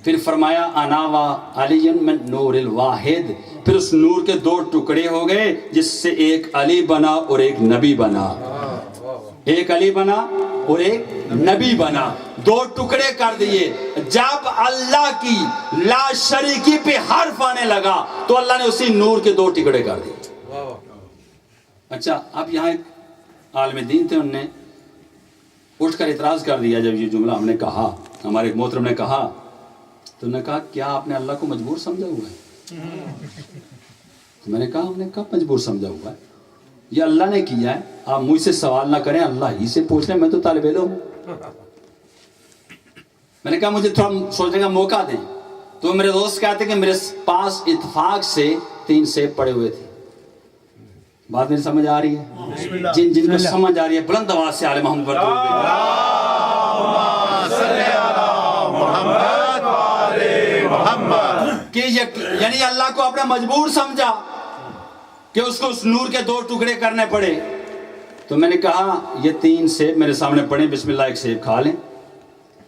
پھر فرمایا انا و علی من نور الواحد، پھر اس نور کے 2 ٹکڑے ہو گئے جس سے ایک علی بنا اور ایک نبی بنا، ایک علی بنا اور ایک نبی بنا. 2 ٹکڑے کر دیے. جب اللہ کی لا شریکی پہ حرف آنے لگا تو اللہ نے اسی نور کے 2 ٹکڑے کر دیے. اچھا، اب یہاں ایک عالم دین تھے، انہوں نے اٹھ کر اعتراض کر دیا. جب یہ جملہ ہم نے کہا، ہمارے ایک محترم نے کہا، تو انہوں نے کہا کیا آپ نے اللہ کو مجبور سمجھا ہوا ہے؟ تو میں نے کہا ہم نے کب مجبور سمجھا ہوا ہے؟ یہ اللہ نے کیا ہے، آپ مجھ سے سوال نہ کریں، اللہ ہی سے پوچھ لیں، میں تو طالب علم ہوں. میں نے کہا مجھے تھوڑا سوچنے کا موقع دیں. تو میرے دوست کہتے کہ میرے پاس اتفاق سے 3 سیب پڑے ہوئے تھے. بات میری سمجھ آ رہی ہے؟ جن کو سمجھ آ رہی ہے بلند آواز سے آل محمد پر کہ یعنی اللہ کو اپنا مجبور سمجھا کہ اس کو اس نور کے 2 ٹکڑے کرنے پڑے. تو میں نے کہا یہ 3 سیب میرے سامنے پڑے، بسم اللہ، ایک سیب کھا لیں.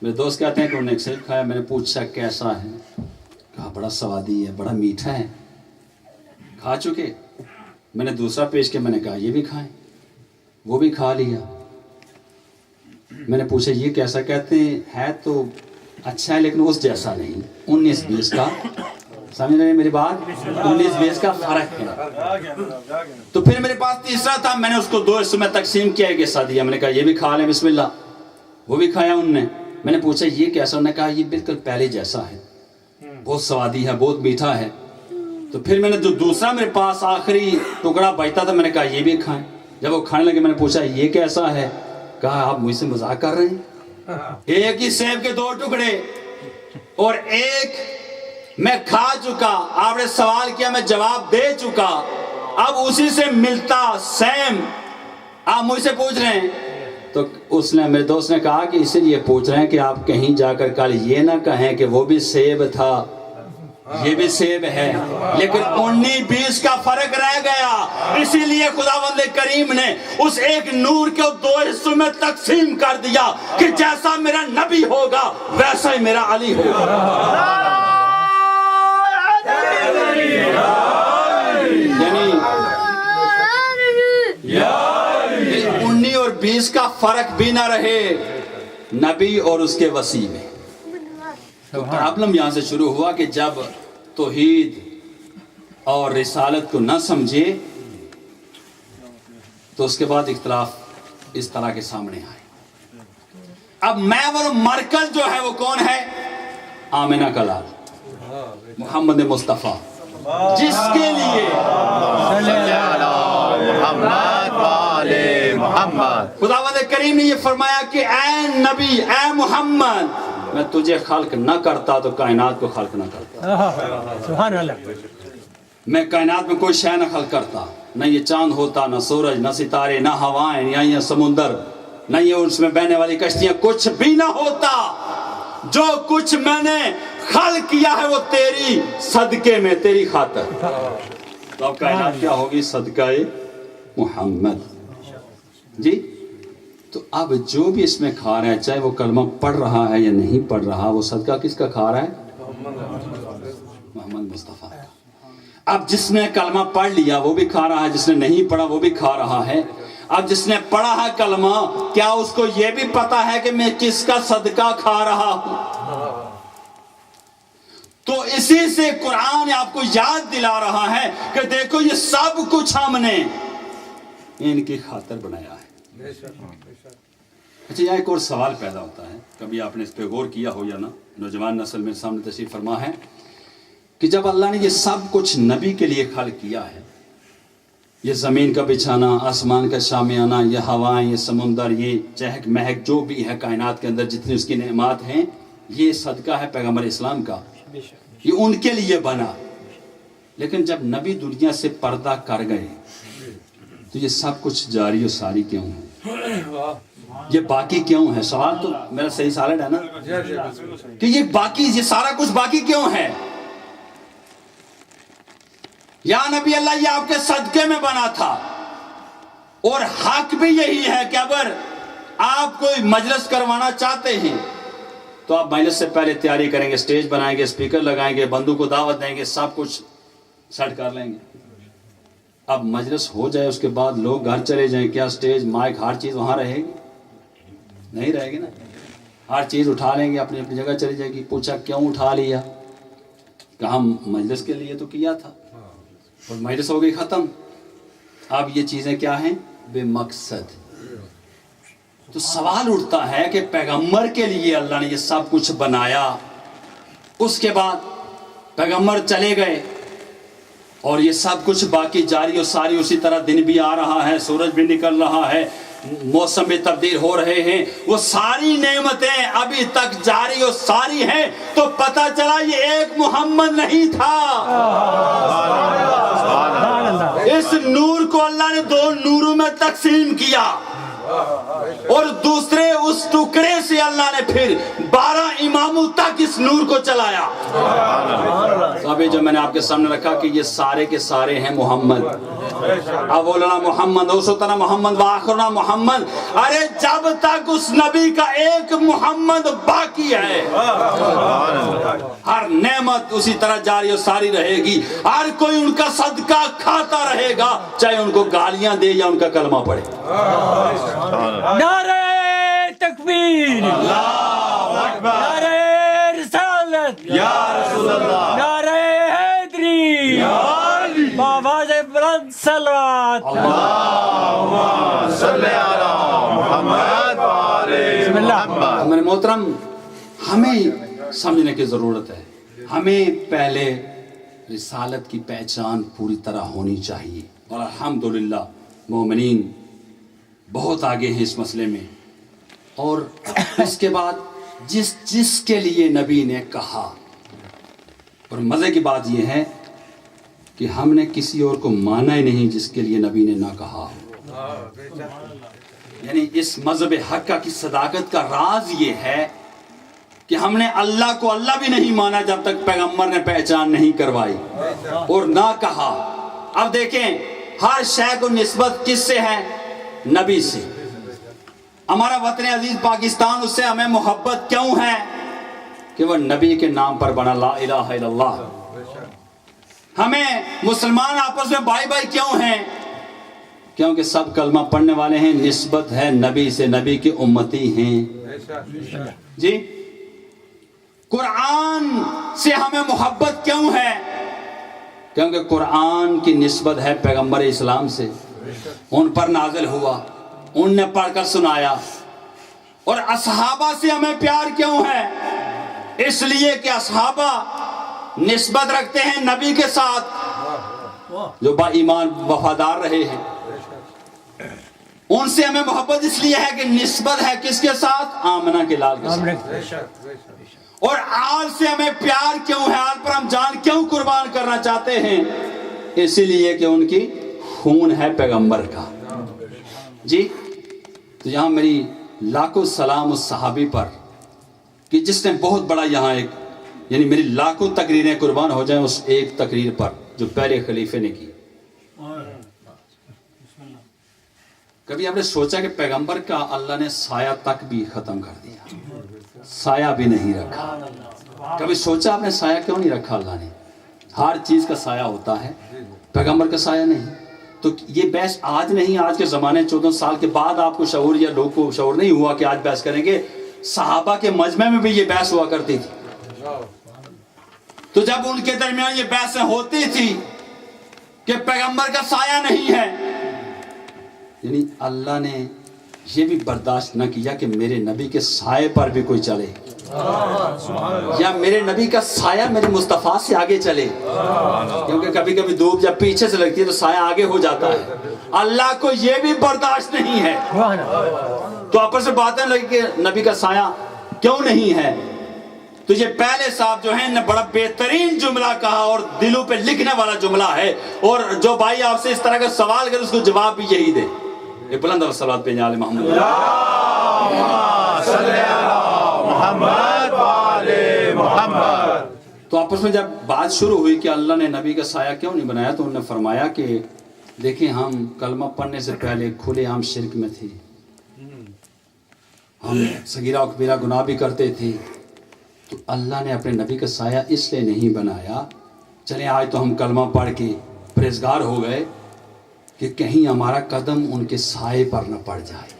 میرے دوست کہتے ہیں کہ انہوں نے ایک سیب کھایا. میں نے پوچھا کیسا ہے؟ کہا بڑا سوادی ہے، بڑا میٹھا ہے. کھا چکے؟ میں نے دوسرا پیش کیا، میں نے کہا یہ بھی کھائیں. وہ بھی کھا لیا. میں نے پوچھا یہ کیسا؟ کہتے ہیں ہے تو اچھا ہے لیکن اس جیسا نہیں. 19-20 کا، سمجھ رہے ہیں میری بات؟ 19-20 کا فرق ہے. تو پھر میرے پاس تیسرا تھا، میں نے اس کو 2 حصوں میں تقسیم کیا، ایک حصہ دیا. میں نے کہا یہ بھی کھا لیں، بسم اللہ. وہ بھی کھایا انہوں نے. میں نے پوچھا یہ کیسا؟ انہوں نے کہا یہ بالکل پہلے جیسا ہے، بہت سوادی ہے، بہت میٹھا ہے. تو پھر میں نے جو دوسرا میرے پاس آخری ٹکڑا بچتا تھا میں نے کہا یہ بھی کھائیں. جب وہ کھانے لگے میں نے پوچھا یہ کیسا ہے؟ کہا آپ مجھ سے مذاق کر رہے ہیں؟ ایک ہی سیب کے 2 ٹکڑے اور ایک میں کھا چکا. آپ نے سوال کیا، میں جواب دے چکا. اب اسی سے ملتا سیم آپ مجھ سے پوچھ رہے ہیں. تو اس نے، میرے دوست نے کہا کہ اسی لیے پوچھ رہے ہیں کہ آپ کہیں جا کر کل یہ نہ کہیں کہ وہ بھی سیب تھا یہ بھی سیب ہے، لیکن 19-20 کا فرق رہ گیا. اسی لیے خداوند کریم نے اس ایک نور کو 2 حصوں میں تقسیم کر دیا کہ جیسا میرا نبی ہوگا ویسا ہی میرا علی ہوگا. یعنی 19 اور 20 کا فرق بھی نہ رہے. نبی اور اس کے وسیع میں. تو پرابلم یہاں سے شروع ہوا کہ جب توحید اور رسالت کو نہ سمجھے تو اس کے بعد اختلاف اس طرح کے سامنے آئے. اب محور مرکز جو ہے وہ کون ہے؟ آمنہ کا لال محمد مصطفیٰ، جس کے لیے خداوند کریم نے یہ فرمایا کہ اے نبی، اے محمد، میں تجھے خلق نہ کرتا تو کائنات کو خلق نہ کرتا. سبحان اللہ. میں کائنات میں کوئی شے نہ خلق کرتا، نہ یہ چاند ہوتا، نہ سورج، نہ ستارے، نہ ہوائیں، نہ یہ سمندر، نہ یہ اس میں بہنے والی کشتیاں، کچھ بھی نہ ہوتا. جو کچھ میں نے خلق کیا ہے وہ تیری صدقے میں، تیری خاطر. تو اب کائنات کیا ہوگی؟ صدقہ محمد. جی تو اب جو بھی اس میں کھا رہا ہے، چاہے وہ کلمہ پڑھ رہا ہے یا نہیں پڑھ رہا، وہ صدقہ کس کا کھا رہا ہے؟ محمد مصطفیٰ. اب جس نے کلمہ پڑھ لیا وہ بھی کھا رہا ہے، جس نے نہیں پڑھا وہ بھی کھا رہا ہے. اب جس نے پڑھا ہے کلمہ، کیا اس کو یہ بھی پتا ہے کہ میں کس کا صدقہ کھا رہا ہوں؟ تو اسی سے قرآن آپ کو یاد دلا رہا ہے کہ دیکھو یہ سب کچھ ہم نے ان کی خاطر بنایا ہے. اچھا، یہاں ایک اور سوال پیدا ہوتا ہے، کبھی آپ نے اس پہ غور کیا ہو یا نہ. نوجوان نسل میرے سامنے تشریف فرما ہے کہ جب اللہ نے یہ سب کچھ نبی کے لیے خلق کیا ہے، یہ زمین کا بچھانا، آسمان کا شامیانہ، یہ ہوائیں، یہ سمندر، یہ چہک مہک جو بھی ہے کائنات کے اندر جتنی اس کی نعمات ہیں، یہ صدقہ ہے پیغمبر اسلام کا، یہ ان کے لیے بنا. لیکن جب نبی دنیا سے پردہ کر گئے تو یہ سب کچھ جاری و ساری کیوں ہے؟ یہ باقی کیوں ہے؟ سوال تو میرا صحیح سالڈ ہے نا کہ یہ باقی، یہ سارا کچھ باقی کیوں ہے؟ یا نبی اللہ، یہ آپ کے صدقے میں بنا تھا. اور حق بھی یہی ہے کہ اگر آپ کوئی مجلس کروانا چاہتے ہیں تو آپ مجلس سے پہلے تیاری کریں گے، سٹیج بنائیں گے، اسپیکر لگائیں گے، بندوں کو دعوت دیں گے، سب کچھ سیٹ کر لیں گے. اب مجلس ہو جائے اس کے بعد لوگ گھر چلے جائیں، کیا سٹیج، مائک، ہر چیز وہاں رہے گی؟ نہیں رہے گی نا. ہر چیز اٹھا لیں گے، اپنی اپنی جگہ چلی جائے گی. پوچھا کیوں اٹھا لیا؟ کہا مجلس کے لیے تو کیا تھا اور مجلس ہو گئی ختم. اب یہ چیزیں کیا ہیں؟ بے مقصد. تو سوال اٹھتا ہے کہ پیغمبر کے لیے اللہ نے یہ سب کچھ بنایا، اس کے بعد پیغمبر چلے گئے اور یہ سب کچھ باقی جاری و ساری اسی طرح، دن بھی آ رہا ہے، سورج بھی نکل رہا ہے، موسم بھی تبدیل ہو رہے ہیں، وہ ساری نعمتیں ابھی تک جاری و ساری ہیں. تو پتہ چلا یہ ایک محمد نہیں تھا. اس نور کو اللہ نے دو نوروں میں تقسیم کیا اور دوسرے اس ٹکڑے سے اللہ نے پھر 12 اماموں تک اس نور کو چلایا. ابھی جو میں نے آپ کے سامنے رکھا کہ یہ سارے کے سارے ہیں محمد. اولنا محمد، اوسطنا محمد، وآخرنا محمد. ارے جب تک اس نبی کا ایک محمد باقی ہے ہر نعمت اسی طرح جاری و ساری رہے گی. ہر کوئی ان کا صدقہ کھاتا رہے گا، چاہے ان کو گالیاں دے یا ان کا کلمہ پڑھے. نعرہ تکبیر، نعرہ رسالت، نعرہ حیدری، بآواز بلند صلوات. بسم اللہ. میرے محترم، ہمیں سمجھنے کی ضرورت ہے. ہمیں پہلے رسالت کی پہچان پوری طرح ہونی چاہیے، اور الحمدللہ مومنین بہت آگے ہیں اس مسئلے میں. اور اس کے بعد جس کے لیے نبی نے کہا، اور مزے کی بات یہ ہے کہ ہم نے کسی اور کو مانا ہی نہیں جس کے لیے نبی نے نہ کہا. یعنی اس مذہب حقہ کی صداقت کا راز یہ ہے کہ ہم نے اللہ کو اللہ بھی نہیں مانا جب تک پیغمبر نے پہچان نہیں کروائی اور نہ کہا. اب دیکھیں، ہر شے کو نسبت کس سے ہے؟ نبی سے. ہمارا وطن عزیز پاکستان، اس سے ہمیں محبت کیوں ہے؟ کہ وہ نبی کے نام پر بنا، لا الہ الا اللہ. ہمیں مسلمان آپس میں بھائی بھائی کیوں ہیں؟ کیونکہ سب کلمہ پڑھنے والے ہیں، نسبت ہے نبی سے، نبی کی امتی ہیں جی۔ قرآن سے ہمیں محبت کیوں ہے؟ کیونکہ قرآن کی نسبت ہے پیغمبر اسلام سے، ان پر نازل ہوا، ان نے پڑھ کر سنایا۔ اور اصحابہ سے ہمیں پیار کیوں ہے؟ اس لیے کہ اصحابہ نسبت رکھتے ہیں نبی کے ساتھ جو با ایمان وفادار رہے ہیں، ان سے ہمیں محبت اس لیے ہے کہ نسبت ہے کس کے ساتھ؟ آمنہ کے لال کے ساتھ۔ اور آل سے ہمیں پیار کیوں ہے؟ آل پر ہم جان کیوں قربان کرنا چاہتے ہیں؟ اسی لیے کہ ان کی خون ہے پیغمبر کا جی۔ تو یہاں میری لاکھوں سلام اس صحابی پر کہ جس نے بہت بڑا یہاں ایک، یعنی میری لاکھوں تقریریں قربان ہو جائیں اس ایک تقریر پر جو پہلے خلیفے نے کی۔ کبھی آپ نے سوچا کہ پیغمبر کا اللہ نے سایہ تک بھی ختم کر دیا، سایہ بھی نہیں رکھا؟ کبھی سوچا آپ نے سایہ کیوں نہیں رکھا؟ اللہ نے ہر چیز کا سایہ ہوتا ہے، پیغمبر کا سایہ نہیں۔ تو یہ بحث آج نہیں، آج کے زمانے 14 سال کے بعد آپ کو شعور یا لوگ کو شعور نہیں ہوا کہ آج بحث کریں گے۔ صحابہ کے مجمع میں بھی یہ بحث ہوا کرتی تھی۔ تو جب ان کے درمیان یہ بحثیں ہوتی تھی کہ پیغمبر کا سایہ نہیں ہے، یعنی اللہ نے یہ بھی برداشت نہ کیا کہ میرے نبی کے سائے پر بھی کوئی چلے، یا میرے نبی کا سایہ میرے مصطفیٰ سے آگے چلے، کیونکہ کبھی کبھی دھوپ جب پیچھے سے لگتی ہے تو سایہ آگے ہو جاتا ہے۔ اللہ کو یہ بھی برداشت نہیں ہے۔ تو آپس میں باتیں لگی کہ نبی کا سایہ کیوں نہیں ہے؟ تو یہ پہلے صاحب جو ہیں نے بڑا بہترین جملہ کہا اور دلوں پہ لکھنے والا جملہ ہے، اور جو بھائی آپ سے اس طرح کا سوال کرے اس کو جواب بھی یہی دے۔ ایک بلند صلوات پہ آل محمد، تو آپس میں جب بات شروع ہوئی کہ اللہ نے نبی کا سایہ کیوں نہیں بنایا، تو انہوں نے فرمایا کہ دیکھیں ہم کلمہ پڑھنے سے پہلے کھلے عام شرک میں تھے، ہم صغیرہ و کبیرہ گناہ بھی کرتے تھے، تو اللہ نے اپنے نبی کا سایہ اس لیے نہیں بنایا۔ چلیں آج تو ہم کلمہ پڑھ کے پرہیزگار ہو گئے کہ کہیں ہمارا قدم ان کے سائے پر نہ پڑ جائے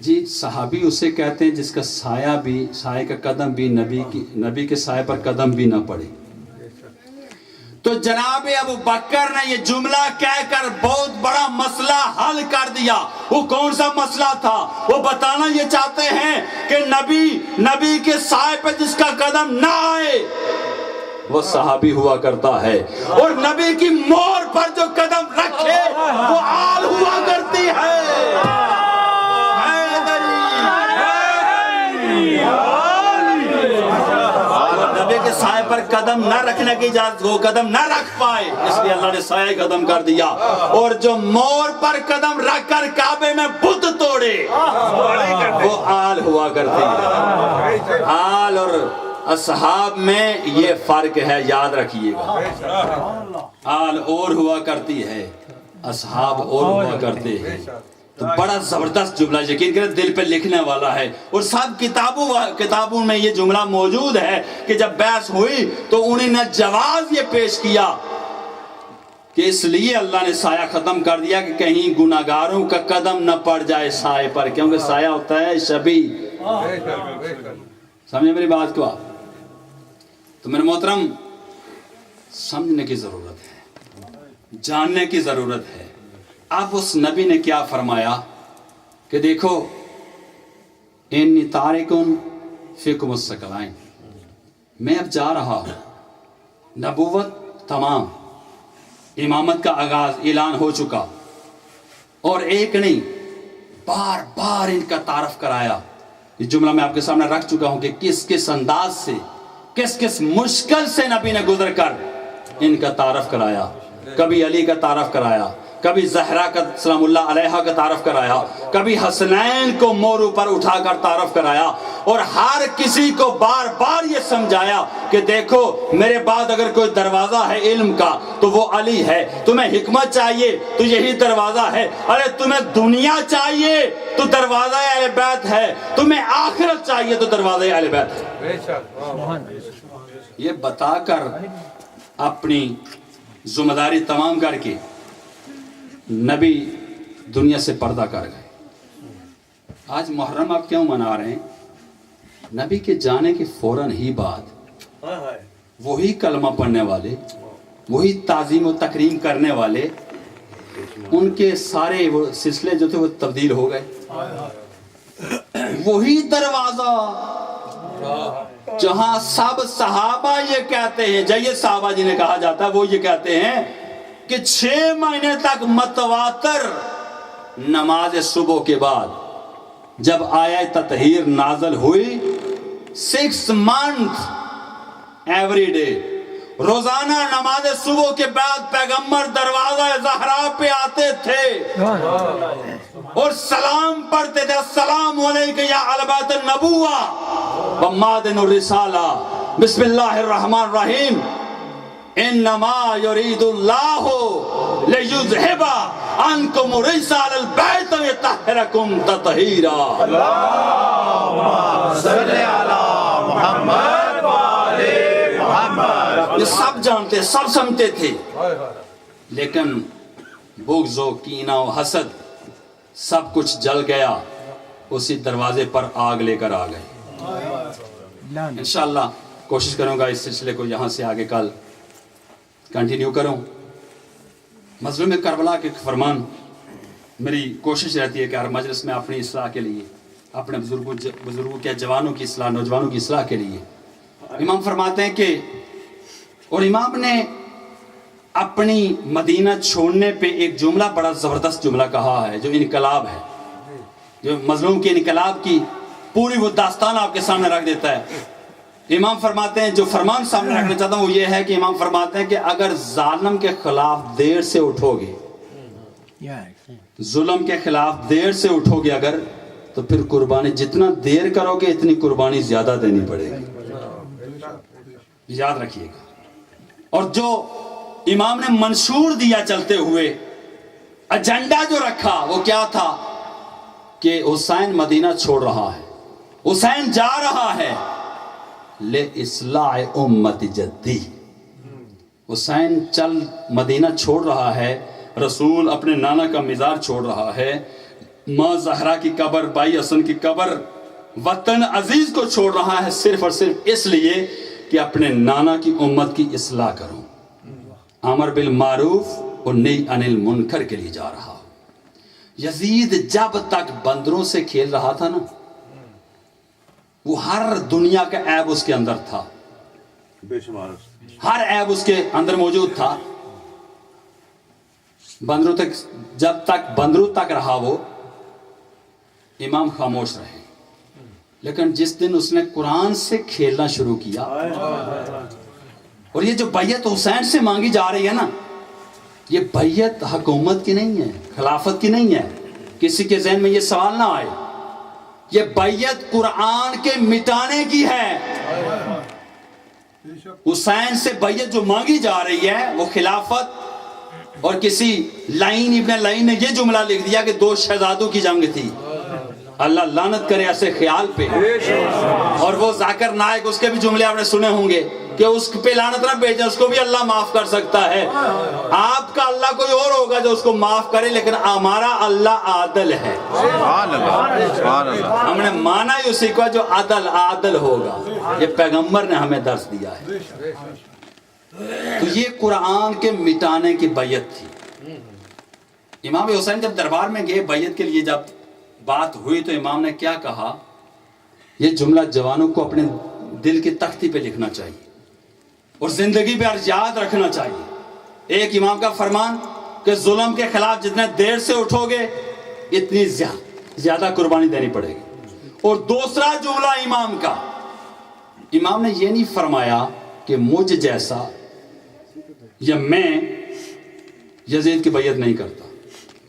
جی۔ صحابی اسے کہتے ہیں جس کا سایہ بھی، سایہ کا قدم بھی نبی کے سائے پر قدم بھی نہ پڑے۔ تو جناب ابو بکر نے یہ جملہ کہہ کر بہت بڑا مسئلہ حل کر دیا۔ وہ کون سا مسئلہ تھا؟ وہ بتانا یہ چاہتے ہیں کہ نبی کے سائے پہ جس کا قدم نہ آئے وہ صحابی ہوا کرتا ہے، اور نبی کی مہر پر جو قدم رکھے وہ آل ہوا کرتی ہے۔ نبی کے سائے پر قدم نہ رکھنے کی اجازت، وہ قدم نہ رکھ پائے، اس لیے اللہ نے سایہ قدم کر دیا۔ اور جو مور پر قدم رکھ کر کعبے میں بت توڑے وہ آل ہوا کرتے ہیں۔ آل اور اصحاب میں یہ فرق ہے، یاد رکھیے گا۔ آل اور ہوا کرتی ہے، اصحاب اور ہوا کرتے ہیں۔ تو بڑا زبردست جملہ، یقین کریں دل پہ لکھنے والا ہے، اور سب کتابوں میں یہ جملہ موجود ہے کہ جب بحث ہوئی تو انہیں نے جواز یہ پیش کیا کہ اس لیے اللہ نے سایہ ختم کر دیا کہ کہیں گناہگاروں کا قدم نہ پڑ جائے سائے پر، کیونکہ سایہ ہوتا ہے شبی۔ سمجھے میری بات کو آپ؟ تو میرے محترم سمجھنے کی ضرورت ہے، جاننے کی ضرورت ہے۔ اب اس نبی نے کیا فرمایا کہ دیکھو انی تارکن فیکم الثقلین، میں اب جا رہا ہوں، نبوت تمام، امامت کا آغاز اعلان ہو چکا، اور ایک نہیں بار بار ان کا تعارف کرایا۔ یہ جملہ میں آپ کے سامنے رکھ چکا ہوں کہ کس کس انداز سے، کس کس مشکل سے نبی نے گزر کر ان کا تعارف کرایا۔ کبھی علی کا تعارف کرایا، کبھی زہرا کا سلام اللہ علیہا کا تعارف کرایا، کبھی حسنین کو مورو پر اٹھا کر تعارف کرایا، اور ہر کسی کو بار بار یہ سمجھایا کہ دیکھو میرے بعد اگر کوئی دروازہ ہے علم کا تو وہ علی ہے، تمہیں حکمت چاہیے تو یہی دروازہ ہے، ارے تمہیں دنیا چاہیے تو دروازہ اہل بیت ہے، تمہیں آخرت چاہیے تو دروازہ اہل بیت ہے۔ یہ بتا کر اپنی ذمہ داری تمام کر کے نبی دنیا سے پردہ کر گئے. آج محرم آپ کیوں منا رہے ہیں؟ نبی کے جانے کے فوراً ہی بعد وہی کلمہ پڑھنے والے، وہی تعظیم و تکریم کرنے والے، ان کے سارے وہ سلسلے جو تھے وہ تبدیل ہو گئے. وہی دروازہ جہاں سب صحابہ یہ کہتے ہیں، جائیے صحابہ جنہیں کہا جاتا ہے، وہ یہ کہتے ہیں کہ 6 مہینے تک متواتر نماز صبح کے بعد جب آیت تطہیر نازل ہوئی، 6 months ایوری ڈے، روزانہ نماز صبح کے بعد پیغمبر دروازہ زہرا پہ آتے تھے اور سلام پڑھتے تھے، السلام علیکم یا اہل بیت النبوہ و معدن الرسالہ، بسم اللہ الرحمن الرحیم، انما یرید اللہ لیذہب عنکم الرجس اہل البیت ویطہرکم تطہیرا. اللہم صلی علی محمد و آل محمد. یہ سب جانتے، سب سمجھتے تھے، لیکن بغض و کینہ و حسد سب کچھ جل گیا، اسی دروازے پر آگ لے کر آ گئے. انشاءاللہ کوشش کروں گا اس سلسلے کو یہاں سے آگے کل کنٹینیو کروں. مظلوم کربلا کے فرمان، میری کوشش رہتی ہے کہ ہر مجلس میں اپنی اصلاح کے لیے، اپنے بزرگوں کے جوانوں کی اصلاح، نوجوانوں کی اصلاح کے لیے امام فرماتے ہیں کہ، اور امام نے اپنی مدینہ چھوڑنے پہ ایک جملہ بڑا زبردست جملہ کہا ہے جو انقلاب ہے، جو مظلوم کے انقلاب کی پوری وہ داستان آپ کے سامنے رکھ دیتا ہے. امام فرماتے ہیں، جو فرمان سامنے رکھنا چاہتا ہوں وہ یہ ہے کہ امام فرماتے ہیں کہ اگر ظالم کے خلاف دیر سے اٹھو گے، ظلم کے خلاف دیر سے اٹھو گے اگر، تو پھر قربانی جتنا دیر کرو گے اتنی قربانی زیادہ دینی پڑے گی. یاد رکھیے گا. اور جو امام نے منشور دیا چلتے ہوئے، ایجنڈا جو رکھا وہ کیا تھا کہ حسین مدینہ چھوڑ رہا ہے، حسین جا رہا ہے لے اصلاح امت جدی. حسین چل مدینہ چھوڑ رہا ہے، رسول اپنے نانا کا مزار چھوڑ رہا ہے، ماں زہرا کی قبر، بھائی حسن کی قبر، وطن عزیز کو چھوڑ رہا ہے صرف اور صرف اس لیے کہ اپنے نانا کی امت کی اصلاح کروں، امر بالمعروف اور نہی عن المنکر کے لیے جا رہا. یزید جب تک بندروں سے کھیل رہا تھا نا، وہ ہر دنیا کا عیب اس کے اندر تھا، ہر عیب اس کے اندر موجود تھا. بندروں تک، جب تک بندروں تک رہا وہ، امام خاموش رہے. لیکن جس دن اس نے قرآن سے کھیلنا شروع کیا، اور یہ جو بیعت حسین سے مانگی جا رہی ہے نا، یہ بیعت حکومت کی نہیں ہے، خلافت کی نہیں ہے. کسی کے ذہن میں یہ سوال نہ آئے، یہ بیعت قرآن کے مٹانے کی ہے. حسین سے بیعت جو مانگی جا رہی ہے وہ خلافت، اور کسی لائن ابن لائن نے یہ جملہ لکھ دیا کہ 2 شہزادوں کی جنگ تھی. اللہ لعنت کرے ایسے خیال پہ. اور وہ ذاکر نائک، اس کے بھی جملے آپ نے سنے ہوں گے کہ اس پہ لعنت نہ بھیجیں، اس کو بھی اللہ معاف کر سکتا ہے. آپ کا اللہ کوئی اور ہوگا جو اس کو معاف کرے، لیکن ہمارا اللہ عادل ہے. ہم نے مانا ہی اسی کو جو عادل ہوگا. یہ پیغمبر نے ہمیں درس دیا ہے. تو یہ قرآن کے مٹانے کی بیعت تھی. امام حسین جب دربار میں گئے بیعت کے لیے، جب بات ہوئی تو امام نے کیا کہا؟ یہ جملہ جوانوں کو اپنے دل کی تختی پہ لکھنا چاہیے اور زندگی پہ یاد رکھنا چاہیے. ایک امام کا فرمان کہ ظلم کے خلاف جتنے دیر سے اٹھو گے اتنی زیادہ قربانی دینی پڑے گی. اور دوسرا جملہ امام کا، امام نے یہ نہیں فرمایا کہ مجھ جیسا یا میں یزید کی بیعت نہیں کرتا.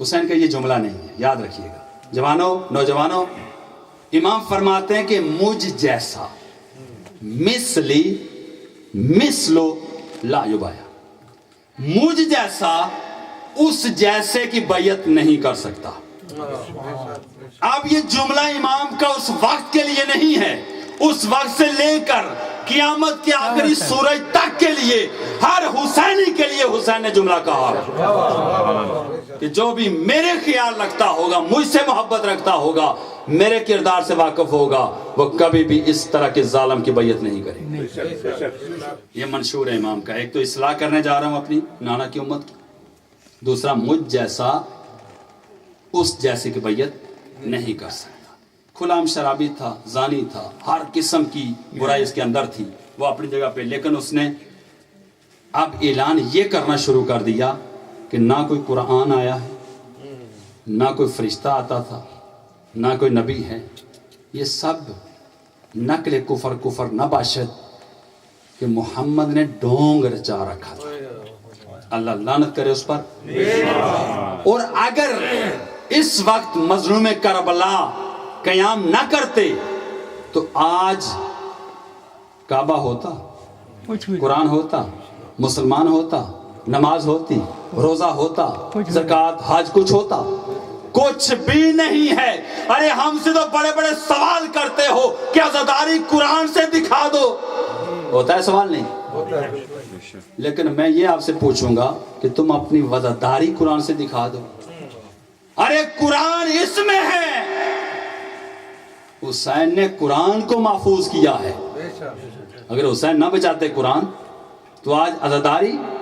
حسین کا یہ جملہ نہیں ہے، یاد رکھیے گا جوانوں، نوجوانوں. امام فرماتے ہیں کہ مجھ جیسا، مثلی مثلو لا یبایا، مجھ جیسا اس جیسے کی بیعت نہیں کر سکتا. اب یہ جملہ امام کا اس وقت کے لیے نہیں ہے، اس وقت سے لے کر قیامت کے آخری سورج تک کے لیے ہر حسینی کے لیے حسین حسین نے جملہ کہا کہ جو بھی میرے خیال رکھتا ہوگا, مجھ سے محبت رکھتا ہوگا, میرے کردار سے واقف ہوگا, وہ کبھی بھی اس طرح کے ظالم کی بیعت نہیں کرے. یہ منشور ہے امام کا. ایک تو اصلاح کرنے جا رہا ہوں اپنی نانا کی امت کی, دوسرا مجھ جیسا اس جیسے کی بیعت نہیں کر سکتا. کھلام شرابی تھا, زانی تھا, ہر قسم کی برائی اس کے اندر تھی, وہ اپنی جگہ پہ, لیکن اس نے اب اعلان یہ کرنا شروع کر دیا کہ نہ کوئی قرآن آیا ہے, نہ کوئی فرشتہ آتا تھا, نہ کوئی نبی ہے, یہ سب نقل کفر نباشت کہ محمد نے ڈھونگ رچا رکھا تھا. اللہ لعنت کرے اس پر. اور اگر اس وقت مظلوم کربلا قیام نہ کرتے تو آج کعبہ ہوتا, قرآن ہوتا, مسلمان ہوتا, نماز ہوتی, روزہ ہوتا, زکوٰۃ, حج, کچھ ہوتا؟ کچھ بھی نہیں ہے. ارے ہم سے تو بڑے بڑے سوال کرتے ہو کہ عزاداری قرآن سے دکھا دو, ہوتا ہے سوال؟ نہیں. لیکن میں یہ آپ سے پوچھوں گا کہ تم اپنی وزاداری قرآن سے دکھا دو. ارے قرآن اس میں ہے. حسین نے قرآن کو محفوظ کیا ہے. اگر حسین نہ بچاتے قرآن تو آج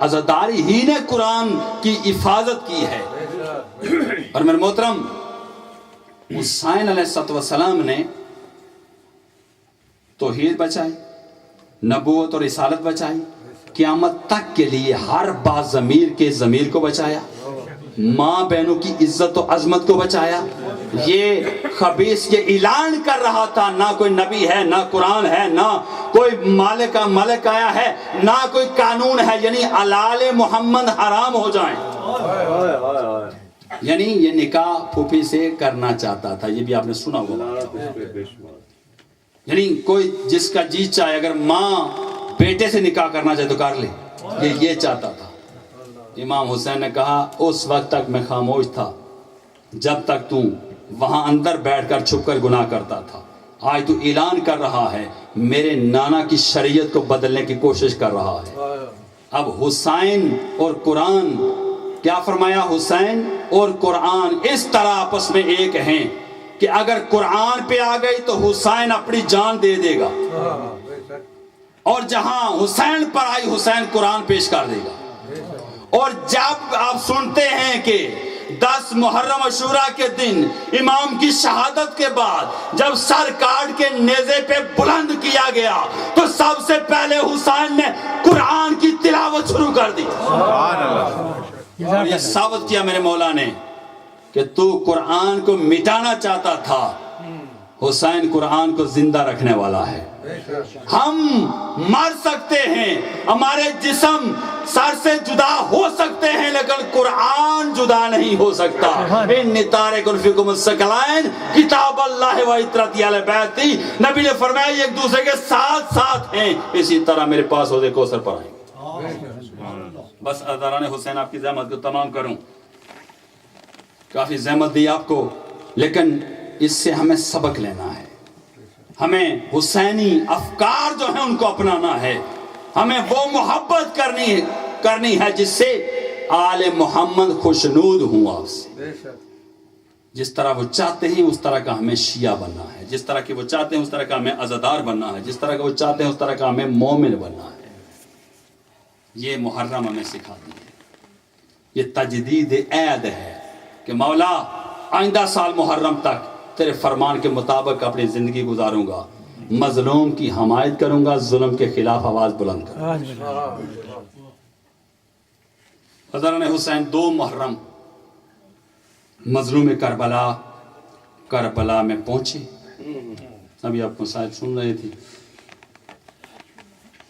عزاداری ہی نے قرآن کی حفاظت کی ہے. اور میرے محترم, حسین علیہ السلام نے توحید بچائی, نبوت اور رسالت بچائی, قیامت تک کے لیے ہر با ضمیر کے ضمیر کو بچایا, ماں بہنوں کی عزت و عظمت کو بچایا. یہ خبیث یہ اعلان کر رہا تھا نہ کوئی نبی ہے, نہ قرآن ہے, نہ کوئی ملک آیا ہے, نہ کوئی قانون ہے, یعنی حلال محمد حرام ہو جائیں. یعنی یہ نکاح پھوپھی سے کرنا چاہتا تھا, یہ بھی آپ نے سنا ہوگا. یعنی کوئی جس کا جی چاہے, اگر ماں بیٹے سے نکاح کرنا چاہے تو کر لے, یہ چاہتا تھا. امام حسین نے کہا اس وقت تک میں خاموش تھا جب تک تو وہاں اندر بیٹھ کر چھپ کر گناہ کرتا تھا. آج تو اعلان کر رہا ہے, میرے نانا کی شریعت کو بدلنے کی کوشش کر رہا ہے. اب حسین اور قرآن, کیا فرمایا, حسین اور قرآن اس طرح آپس میں ایک ہیں کہ اگر قرآن پہ آ گئی تو حسین اپنی جان دے دے گا, اور جہاں حسین پر آئی حسین قرآن پیش کر دے گا. اور جب آپ سنتے ہیں کہ 10 محرم عاشوراء کے دن امام کی شہادت کے بعد جب سر کاٹ کے نیزے پہ بلند کیا گیا تو سب سے پہلے حسین نے قرآن کی تلاوت شروع کر دی. اور یہ ثابت کیا میرے مولا نے کہ تو قرآن کو مٹانا چاہتا تھا, حسین قرآن کو زندہ رکھنے والا ہے. ہم مر سکتے ہیں, ہمارے جسم سر سے جدا ہو سکتے ہیں, لیکن قرآن جدا نہیں ہو سکتا. انی تارک فیکم الثقلین کتاب اللہ و عطرتی اہل بیتی. نبی نے فرمایا یہ ایک دوسرے کے ساتھ ساتھ ہیں, اسی طرح میرے پاس حوض کوثر پر آئیں گے. بس عزاداران حسین آپ کی زحمت کو تمام کروں, کافی زحمت دی آپ کو, لیکن اس سے ہمیں سبق لینا ہے. ہمیں حسینی افکار جو ہیں ان کو اپنانا ہے. ہمیں وہ محبت کرنی ہے جس سے آل محمد خوشنود ہوں آپ سے. جس طرح وہ چاہتے ہیں اس طرح کا ہمیں شیعہ بننا ہے, جس طرح کہ وہ چاہتے ہیں اس طرح کا ہمیں عزادار بننا ہے, جس طرح کہ وہ چاہتے ہیں اس طرح کا ہمیں مومن بننا ہے. یہ محرم ہمیں سکھاتی ہے, یہ تجدید عہد ہے کہ مولا آئندہ سال محرم تک تیرے فرمان کے مطابق اپنی زندگی گزاروں گا, مظلوم کی حمایت کروں گا, ظلم کے خلاف آواز بلند کروں گا. حضرت حسین 2 محرم مظلوم کربلا میں پہنچے. ابھی آپ مسائل سن رہے تھے,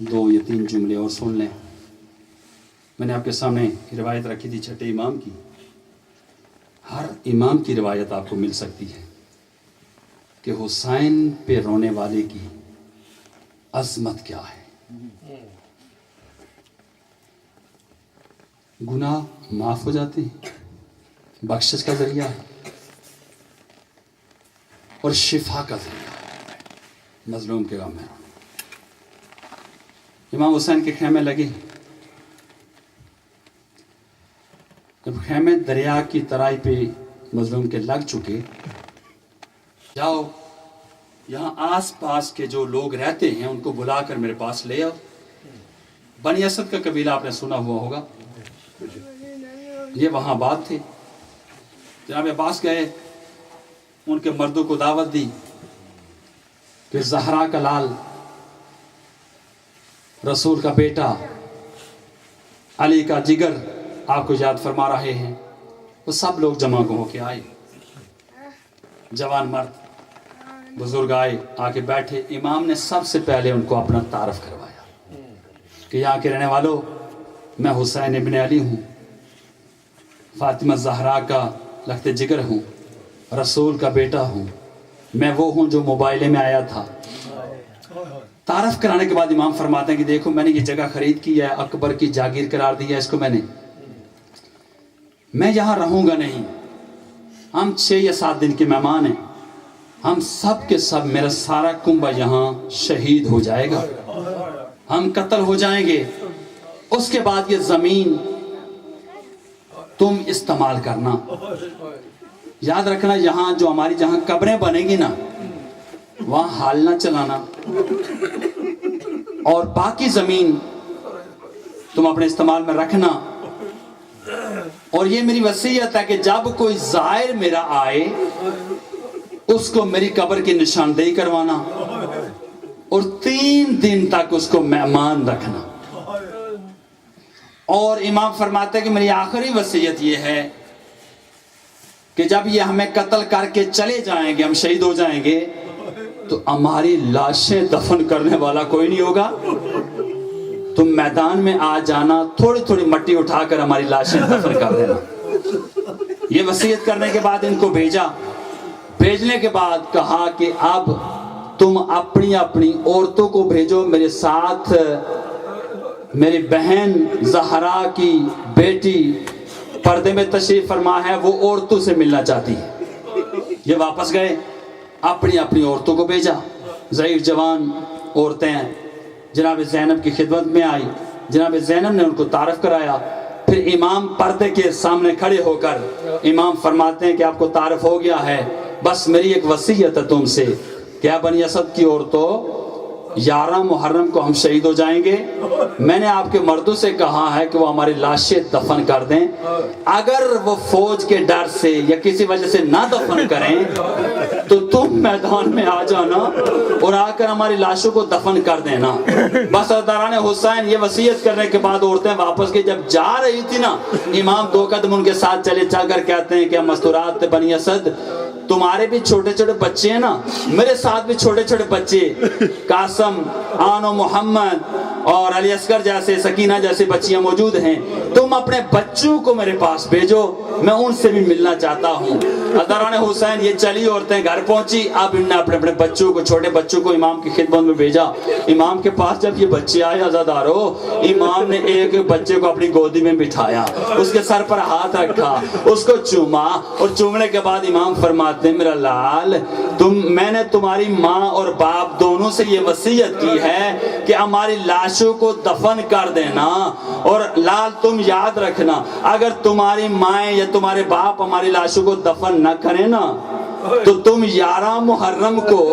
2 یا 3 جملے اور سن لیں. میں نے آپ کے سامنے روایت رکھی تھی چھٹے امام کی. ہر امام کی روایت آپ کو مل سکتی ہے کہ حسین پہ رونے والے کی عظمت کیا ہے. گناہ معاف ہو جاتے ہیں, بخشش کا ذریعہ ہے اور شفا کا ذریعہ ہے مظلوم کے غم میں. امام حسین کے خیمے لگے, جب خیمے دریا کی ترائی پہ مظلوم کے لگ چکے، جاؤ یہاں آس پاس کے جو لوگ رہتے ہیں ان کو بلا کر میرے پاس لے آؤ۔ بنی اسد کا قبیلہ آپ نے سنا ہوا ہوگا، یہ وہاں آباد تھے۔ جناب عباس گئے، ان کے مردوں کو دعوت دی کہ زہرا کا لال، رسول کا بیٹا، علی کا جگر آپ کو یاد فرما رہے ہیں۔ وہ سب لوگ جمع ہو کے آئے، جوان مرد بزرگ آئے، آ کے بیٹھے۔ امام نے سب سے پہلے ان کو اپنا تعارف کروایا کہ یہاں کے رہنے والوں، میں حسین ابن علی ہوں، فاطمہ زہرا کا لخت جگر ہوں، رسول کا بیٹا ہوں، میں وہ ہوں جو موبائلے میں آیا تھا۔ تعارف کرانے کے بعد امام فرماتے ہیں کہ دیکھو میں نے یہ جگہ خرید کی ہے، اکبر کی جاگیر قرار دی ہے اس کو میں یہاں رہوں گا نہیں، ہم 6 یا 7 دن کے مہمان ہیں، ہم سب کے سب، میرا سارا کنبہ یہاں شہید ہو جائے گا، ہم قتل ہو جائیں گے، اس کے بعد یہ زمین تم استعمال کرنا۔ یاد رکھنا یہاں جو ہماری جہاں قبریں بنیں گی نا، وہاں حال نہ چلانا، اور باقی زمین تم اپنے استعمال میں رکھنا۔ اور یہ میری وصیت ہے کہ جب کوئی زائر میرا آئے اس کو میری قبر کی نشاندہی کروانا، اور 3 دن تک اس کو مہمان رکھنا۔ اور امام فرماتے ہیں کہ میری آخری وصیت یہ ہے کہ جب یہ ہمیں قتل کر کے چلے جائیں گے، ہم شہید ہو جائیں گے، تو ہماری لاشیں دفن کرنے والا کوئی نہیں ہوگا، تم میدان میں آ جانا، تھوڑی تھوڑی مٹی اٹھا کر ہماری لاشیں دفن کر دینا۔ یہ وصیت کرنے کے بعد ان کو بھیجنے کے بعد کہا کہ اب تم اپنی عورتوں کو بھیجو میرے ساتھ، میری بہن زہرا کی بیٹی پردے میں تشریف فرما ہے، وہ عورتوں سے ملنا چاہتی ہے۔ یہ واپس گئے، اپنی عورتوں کو بھیجا، ضعیف جوان عورتیں جناب زینب کی خدمت میں آئی، جناب زینب نے ان کو تعارف کرایا۔ پھر امام پردے کے سامنے کھڑے ہو کر امام فرماتے ہیں کہ آپ کو تعارف ہو گیا ہے، بس میری ایک وصیت ہے تم سے، کیا بنی اسد کی عورتوں، 11 محرم کو ہم شہید ہو جائیں گے، میں نے آپ کے مردوں سے کہا ہے کہ وہ ہماری لاشیں دفن کر دیں، اگر وہ فوج کے ڈر سے یا کسی وجہ سے نہ دفن کریں تو تم میدان میں آ جانا اور آ کر ہماری لاشوں کو دفن کر دینا۔ بس سرداران حسین یہ وصیت کرنے کے بعد عورتیں واپس گئی۔ جب جا رہی تھی نا، امام 2 قدم ان کے ساتھ چل کر کہتے ہیں کہ مستورات بنی اسد، تمہارے بھی چھوٹے چھوٹے بچے ہیں نا، میرے ساتھ بھی چھوٹے چھوٹے بچے، قاسم، آن و محمد اور علی اصغر جیسے، سکینہ جیسے بچیاں موجود ہیں، تم اپنے بچوں کو میرے پاس بھیجو، میں ان سے بھی ملنا چاہتا ہوں۔ حضران حسین یہ چلی عورتیں گھر پہنچی، اب انہوں نے اپنے بچوں کو، چھوٹے بچوں کو امام کی خدمت میں بھیجا۔ امام کے پاس جب یہ بچے آئے عزادارو، امام نے ایک بچے کو اپنی گودی میں بٹھایا، اس کے سر پر ہاتھ رکھا، اس کو چوما، اور چومنے کے بعد امام فرماتے میرا لال، میں نے تمہاری ماں اور باپ دونوں سے یہ وصیت کی ہے کہ ہماری لاشوں کو دفن کر دینا، اور لال تم یاد رکھنا، اگر تمہاری مائیں یا تمہارے باپ ہماری لاشوں کو دفن نہ کریں نا، تو تم 11 محرم کو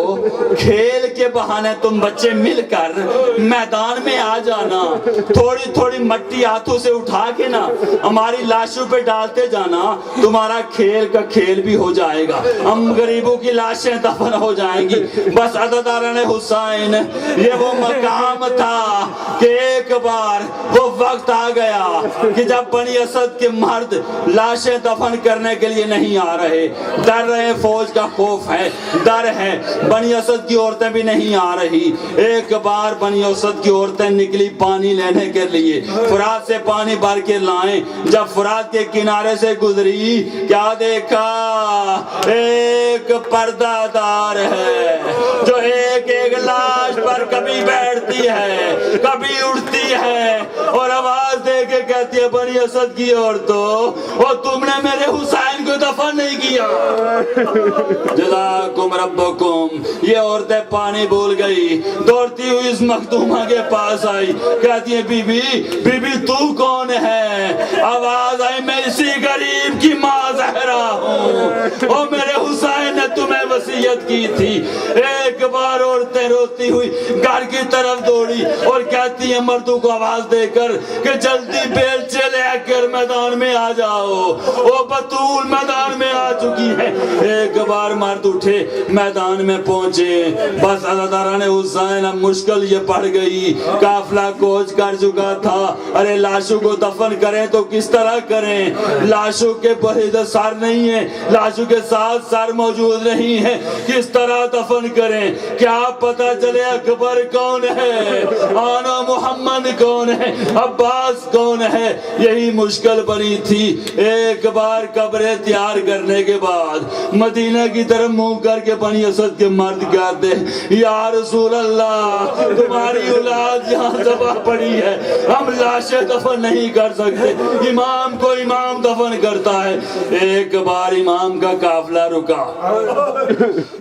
کھیل کے بہانے تم بچے مل کر میدان میں آ جانا، تھوڑی تھوڑی مٹی ہاتھوں سے اٹھا کے نا ہماری لاشوں پہ ڈالتے جانا، تمہارا کھیل کا کھیل بھی ہو جائے گا، ہم غریبوں کی لاشیں دفن ہو جائیں گی۔ بس عزاداران حسین، یہ وہ مقام تھا کہ ایک بار وہ وقت آ گیا کہ جب بنی اسد کے مرد لاشیں دفن کرنے کے لیے نہیں آ رہے، ڈر رہے، فوج کا خوف ہے، ڈر ہے، بنی اسد کی عورتیں بھی نہیں آ رہی۔ ایک بار بنی اسد کی عورتیں نکلی پانی لینے کے لیے، فرات سے پانی بھر کے لائیں، جب فرات کے کنارے سے گزری، کیا دیکھا؟ ایک پردہ دار ہے جو ایک لاش پر کبھی بیٹھتی ہے، کبھی اڑتی ہے، اور آواز دے کے کہتی ہے بنی اسد کی عورتوں، اور تم نے میرے حسین کو دفن نہیں کیا۔ جزاکم ربکم۔ یہ عورتیں پانی بھول گئی، دوڑتی ہوئی اس مخدومہ کے پاس آئی، کہتی ہے بی بی تو کون ہے؟ آواز آئی میں اسی غریب کی ماں زہرا ہوں، اور میرے حسین نے تمہیں وصیت کی تھی۔ ایک بار عورتیں روتی ہوئی گھر کی طرف دوڑی اور کہتی ہیں مردوں کو آواز دے کر کہ جلدی بیلچے لے کر میدان میں آ جاؤ، وہ بطول میدان میں آ چکی ہے۔ ایک بار مرد اٹھے، میدان میں پہنچے، بس عزاداران حسین اب مشکل یہ پڑ گئی، قافلہ کوچ کر چکا تھا۔ ارے لاشوں کو دفن کریں تو کس طرح کریں؟ لاشوں کے بہت سر نہیں ہیں، لاشوں کے ساتھ سر موجود نہیں ہے، کس طرح دفن کریں؟ کیا پتہ چلے اکبر کون ہے، آنا محمد کون ہے، عباس کون ہے؟ یہی مشکل بنی تھی۔ ایک بار قبریں تیار کرنے کے بعد مدینہ کی طرف منہ کر کے بنی اسد کے مرد کہتے یا رسول اللہ تمہاری اولاد یہاں ذبح پڑی ہے، ہم لاشیں دفن نہیں کر سکتے، امام کو امام دفن کرتا ہے۔ ایک بار امام کا قافلہ رکا،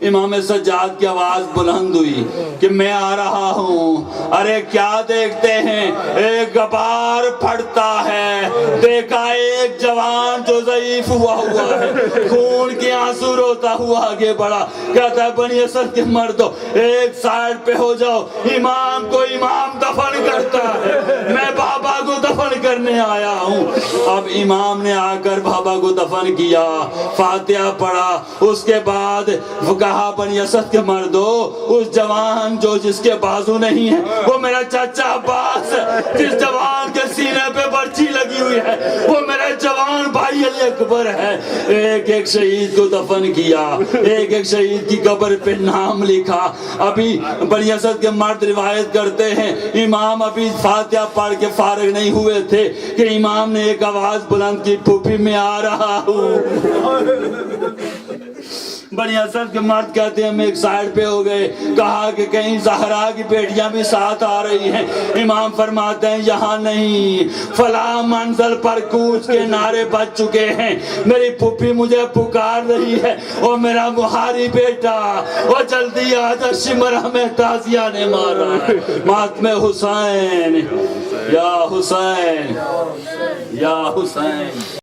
امام سجاد کی آواز بلند ہوئی کہ میں آ رہا ہوں۔ ارے کیا دیکھتے ہیں؟ ایک غبار پھٹتا ہے، دیکھا ایک جوان جو ضعیف ہوا ہے، خون کے آنسو روتا ہوا آگے بڑھا، کہتا ہے بنی اسد کے مردوں ایک سائیڈ پہ ہو جاؤ، امام کو امام دفن کرتا ہے، میں بابا کو دفن کرنے آیا ہوں۔ اب امام نے آ کر بابا کو دفن کیا، فاتحہ پڑھا، اس کے بعد وہ کہا بنی اسد کے مردوں اس جوان جو جس کے بازو نہیں ہے وہ میرا چاچا عباس ہے، جس جوان کے سینے پہ برچی لگی ہوئی ہے وہ میرا جوان بھائی علی اکبر ہے۔ ایک ایک شہید کو دفن کیا، ایک ایک شہید کی قبر پہ نام لکھا۔ ابھی بنی اسد کے مرد روایت کرتے ہیں امام ابھی فاتحہ پڑھ کے فارغ نہیں ہوئے تھے کہ امام نے ایک آواز بلند کی پھوپھی میں آ رہا ہوں۔ بنی اسد کے مرد کہتے ہیں ہم ایک سائیڈ پہ ہو گئے، کہا کہ کہیں زہرا کی بیٹیاں بھی ساتھ آ رہی ہیں۔ امام فرماتے ہیں یہاں نہیں، فلاں منزل پر کوچ کے نعرے بج چکے ہیں، میری پھوپھی مجھے پکار رہی ہے، اور میرا مہاری بیٹا وہ جلدی آجا، شمرہ میں تازیہ نے مارا ہے، ماتم حسین یا حسین یا حسین۔